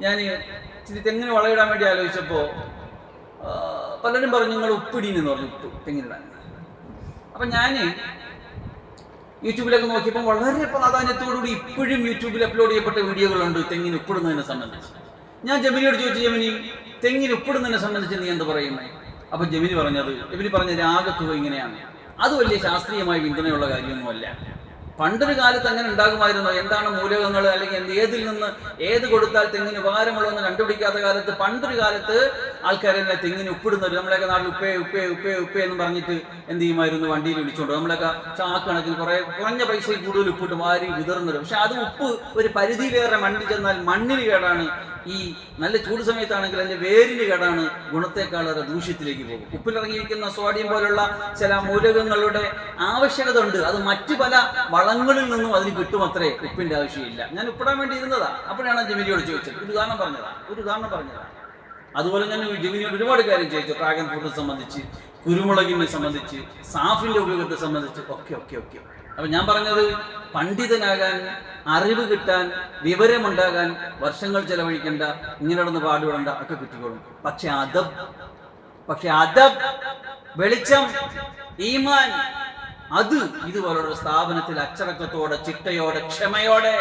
ഞാൻ ഇച്ചിരി തെങ്ങിന് വളമിടാൻ വേണ്ടി ആലോചിച്ചപ്പോ പലരും പറഞ്ഞു നിങ്ങൾ ഉപ്പിടീന്ന് പറഞ്ഞു, ഉപ്പ് തെങ്ങിനിടാൻ. അപ്പൊ ഞാന് യൂട്യൂബിലൊക്കെ നോക്കിയപ്പോൾ വളരെ പ്രാധാന്യത്തോടുകൂടി ഇപ്പോഴും യൂട്യൂബിൽ അപ്ലോഡ് ചെയ്യപ്പെട്ട വീഡിയോകളുണ്ട് തെങ്ങിന് ഉപ്പിടുന്നതിനെ സംബന്ധിച്ച്. ഞാൻ ജെമിനിയോട് ചോദിച്ചു, ജെമിനി തെങ്ങിന് ഉപ്പിടുന്നതിനെ സംബന്ധിച്ച് നീ എന്ത് പറയുന്നത്? അപ്പൊ ജെമിനി പറഞ്ഞ രാഗത്തുക ഇങ്ങനെയാണ്. അത് വലിയ ശാസ്ത്രീയമായി പിന്തുണയുള്ള കാര്യമൊന്നുമല്ല. പണ്ടൊരു കാലത്ത് അങ്ങനെ ഉണ്ടാകുമായിരുന്നു. എന്താണ് മൂലകങ്ങൾ, അല്ലെങ്കിൽ ഏതിൽ നിന്ന് ഏത് കൊടുത്താൽ തെങ്ങിന് ഉപകാരമുള്ളൂ എന്ന് കണ്ടുപിടിക്കാത്ത കാലത്ത്, പണ്ടൊരു കാലത്ത് ആൾക്കാരെന്നെ തെങ്ങിന് ഉപ്പിടുന്നവർ, നമ്മളെയൊക്കെ നാട്ടിൽ ഉപ്പേ എന്ന് പറഞ്ഞിട്ട് എന്ത് ചെയ്യുമായിരുന്നു? വണ്ടിയിൽ വിളിച്ചോണ്ട് നമ്മളൊക്കെ ചാക്ക് കണക്കിന് കുറഞ്ഞ പൈസയിൽ കൂടുതൽ ഉപ്പിട്ട് വാരി വിതറുന്നത്. പക്ഷെ അത് ഉപ്പ് ഒരു പരിധിയിലേറെ മണ്ണിൽ ചെന്നാൽ മണ്ണിന് കേടാണ്. ഈ നല്ല ചൂട് സമയത്താണെങ്കിൽ അതിന്റെ വേരിന് കേടാണ്, ഗുണത്തെക്കാളേറെ ദൂഷ്യത്തിലേക്ക് പോകും. ഉപ്പിലിറങ്ങിയിരിക്കുന്ന സോഡിയം പോലുള്ള ചില മൂലകങ്ങളുടെ ആവശ്യകത ഉണ്ട്. അത് മറ്റു പല വളങ്ങളിൽ നിന്നും അതിന് കിട്ടുമത്രേ, ഉപ്പിന്റെ ആവശ്യമില്ല. ഞാൻ ഉപ്പിടാൻ വേണ്ടി ഇരുന്നതാ. അപ്പോഴാണ് ജെമിനിയോട് ചോദിച്ചത്. ഒരു ഉദാഹരണം പറഞ്ഞതാ. അതുപോലെ ഞാൻ ജെമിനിയോട് ഒരുപാട് കാര്യം ചോദിച്ചു. ഡ്രാഗൺ ഫ്രൂട്ടിനെ സംബന്ധിച്ച്, കുരുമുളകിനെ സംബന്ധിച്ച്, സാഫിന്റെ ഉപയോഗത്തെ സംബന്ധിച്ച് ഒക്കെ. അപ്പൊ ഞാൻ പറഞ്ഞത്, പണ്ഡിതനാകാൻ, അറിവ് കിട്ടാൻ, വിവരമുണ്ടാകാൻ വർഷങ്ങൾ ചെലവഴിക്കേണ്ട, ഇങ്ങനെ നടന്ന് പാടുപെടേണ്ട, ഒക്കെ കിട്ടിക്കോളും. പക്ഷെ അദബ്, വെളിച്ചം, ഈമാൻ, അത് ഇതുപോലുള്ള സ്ഥാപനത്തിൽ അച്ചടക്കത്തോടെ, ചിട്ടയോടെ, ക്ഷമയോടെ,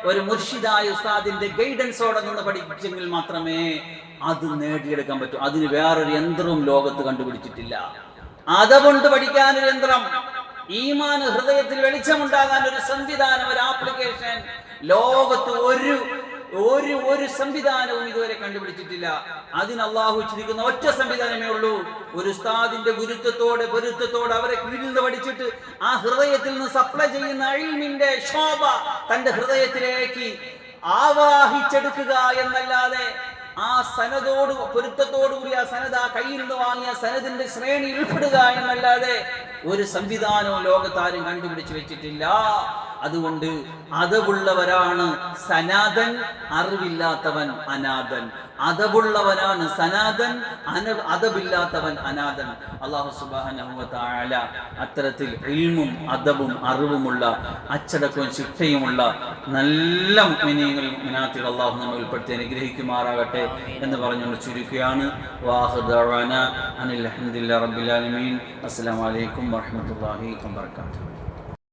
ഒരു മുർഷിദായ ഉസ്താദിന്റെ ഗൈഡൻസോടെ നിന്ന് പഠിപ്പിച്ചെങ്കിൽ മാത്രമേ അത് നേടിയെടുക്കാൻ പറ്റൂ. അതിന് വേറൊരു യന്ത്രവും ലോകത്ത് കണ്ടുപിടിച്ചിട്ടില്ല. അദബുണ്ട് പഠിക്കാൻ ഒരു യന്ത്രം, ഈമാൻ, ഹൃദയത്തിൽ വെളിച്ചമുണ്ടാകാൻ ഒരു സംവിധാനം, ഒരു ആപ്ലിക്കേഷൻ ലോകത്ത് ഒരു സംവിധാനവും ഇതുവരെ കണ്ടുപിടിച്ചിട്ടില്ല. അതിന് അള്ളാഹു വെച്ചിരിക്കുന്ന ഒറ്റ സംവിധാനമേ ഉള്ളൂ. ഒരു ഉസ്താദിന്റെ പൊരുത്തത്തോടെ അവരെ കീഴിൽ നിന്ന് പഠിച്ചിട്ട് ആ ഹൃദയത്തിൽ നിന്ന് സപ്ലൈ ചെയ്യുന്ന ഇൽമിന്റെ ശോഭ തന്റെ ഹൃദയത്തിലേക്ക് ആവാഹിച്ചെടുക്കുക എന്നല്ലാതെ, ആ സനദോട് പൊരുത്തത്തോടുകൂടി ആ സനദ്, ആ കയ്യിൽ നിന്ന് വാങ്ങിയ സനദിന്റെ ശ്രേണിയിൽ ഉൾപ്പെടുക എന്നല്ലാതെ ഒരു സംവിധാനവും ലോകത്താരും കണ്ടുപിടിച്ചു വെച്ചിട്ടില്ല. അതുകൊണ്ട് അതവുള്ളവരാണ് സനാതൻ, അറിവില്ലാത്തവൻ അനാഥൻ. അതവുള്ളവനാണ് സനാതൻ, അതവില്ലാത്തവൻ അനാഥൻ. അല്ലാഹു സുബ്ഹാനഹു വ തആല അത്തരത്തിൽ ഇൽമും അദബും അറിവുമുള്ള അച്ചടക്കവും ചിട്ടയുമുള്ള നല്ല മുഅ്മിനീങ്ങൾ മുഅ്മിനാത്തുകൾ അല്ലാഹു നമ്മെ ഉൾപ്പെടുത്തി അനുഗ്രഹിക്കുമാറാകട്ടെ എന്ന് പറഞ്ഞുകൊണ്ട് ചുരുക്കുകയാണ്. വാഖിറു ദഅവാനാ അനിൽ ഹംദുലില്ലാഹി റബ്ബിൽ ആലമീൻ. അസ്സലാമു അലൈക്കും വറഹ്മത്തുള്ളാഹി വബറകാതുഹു.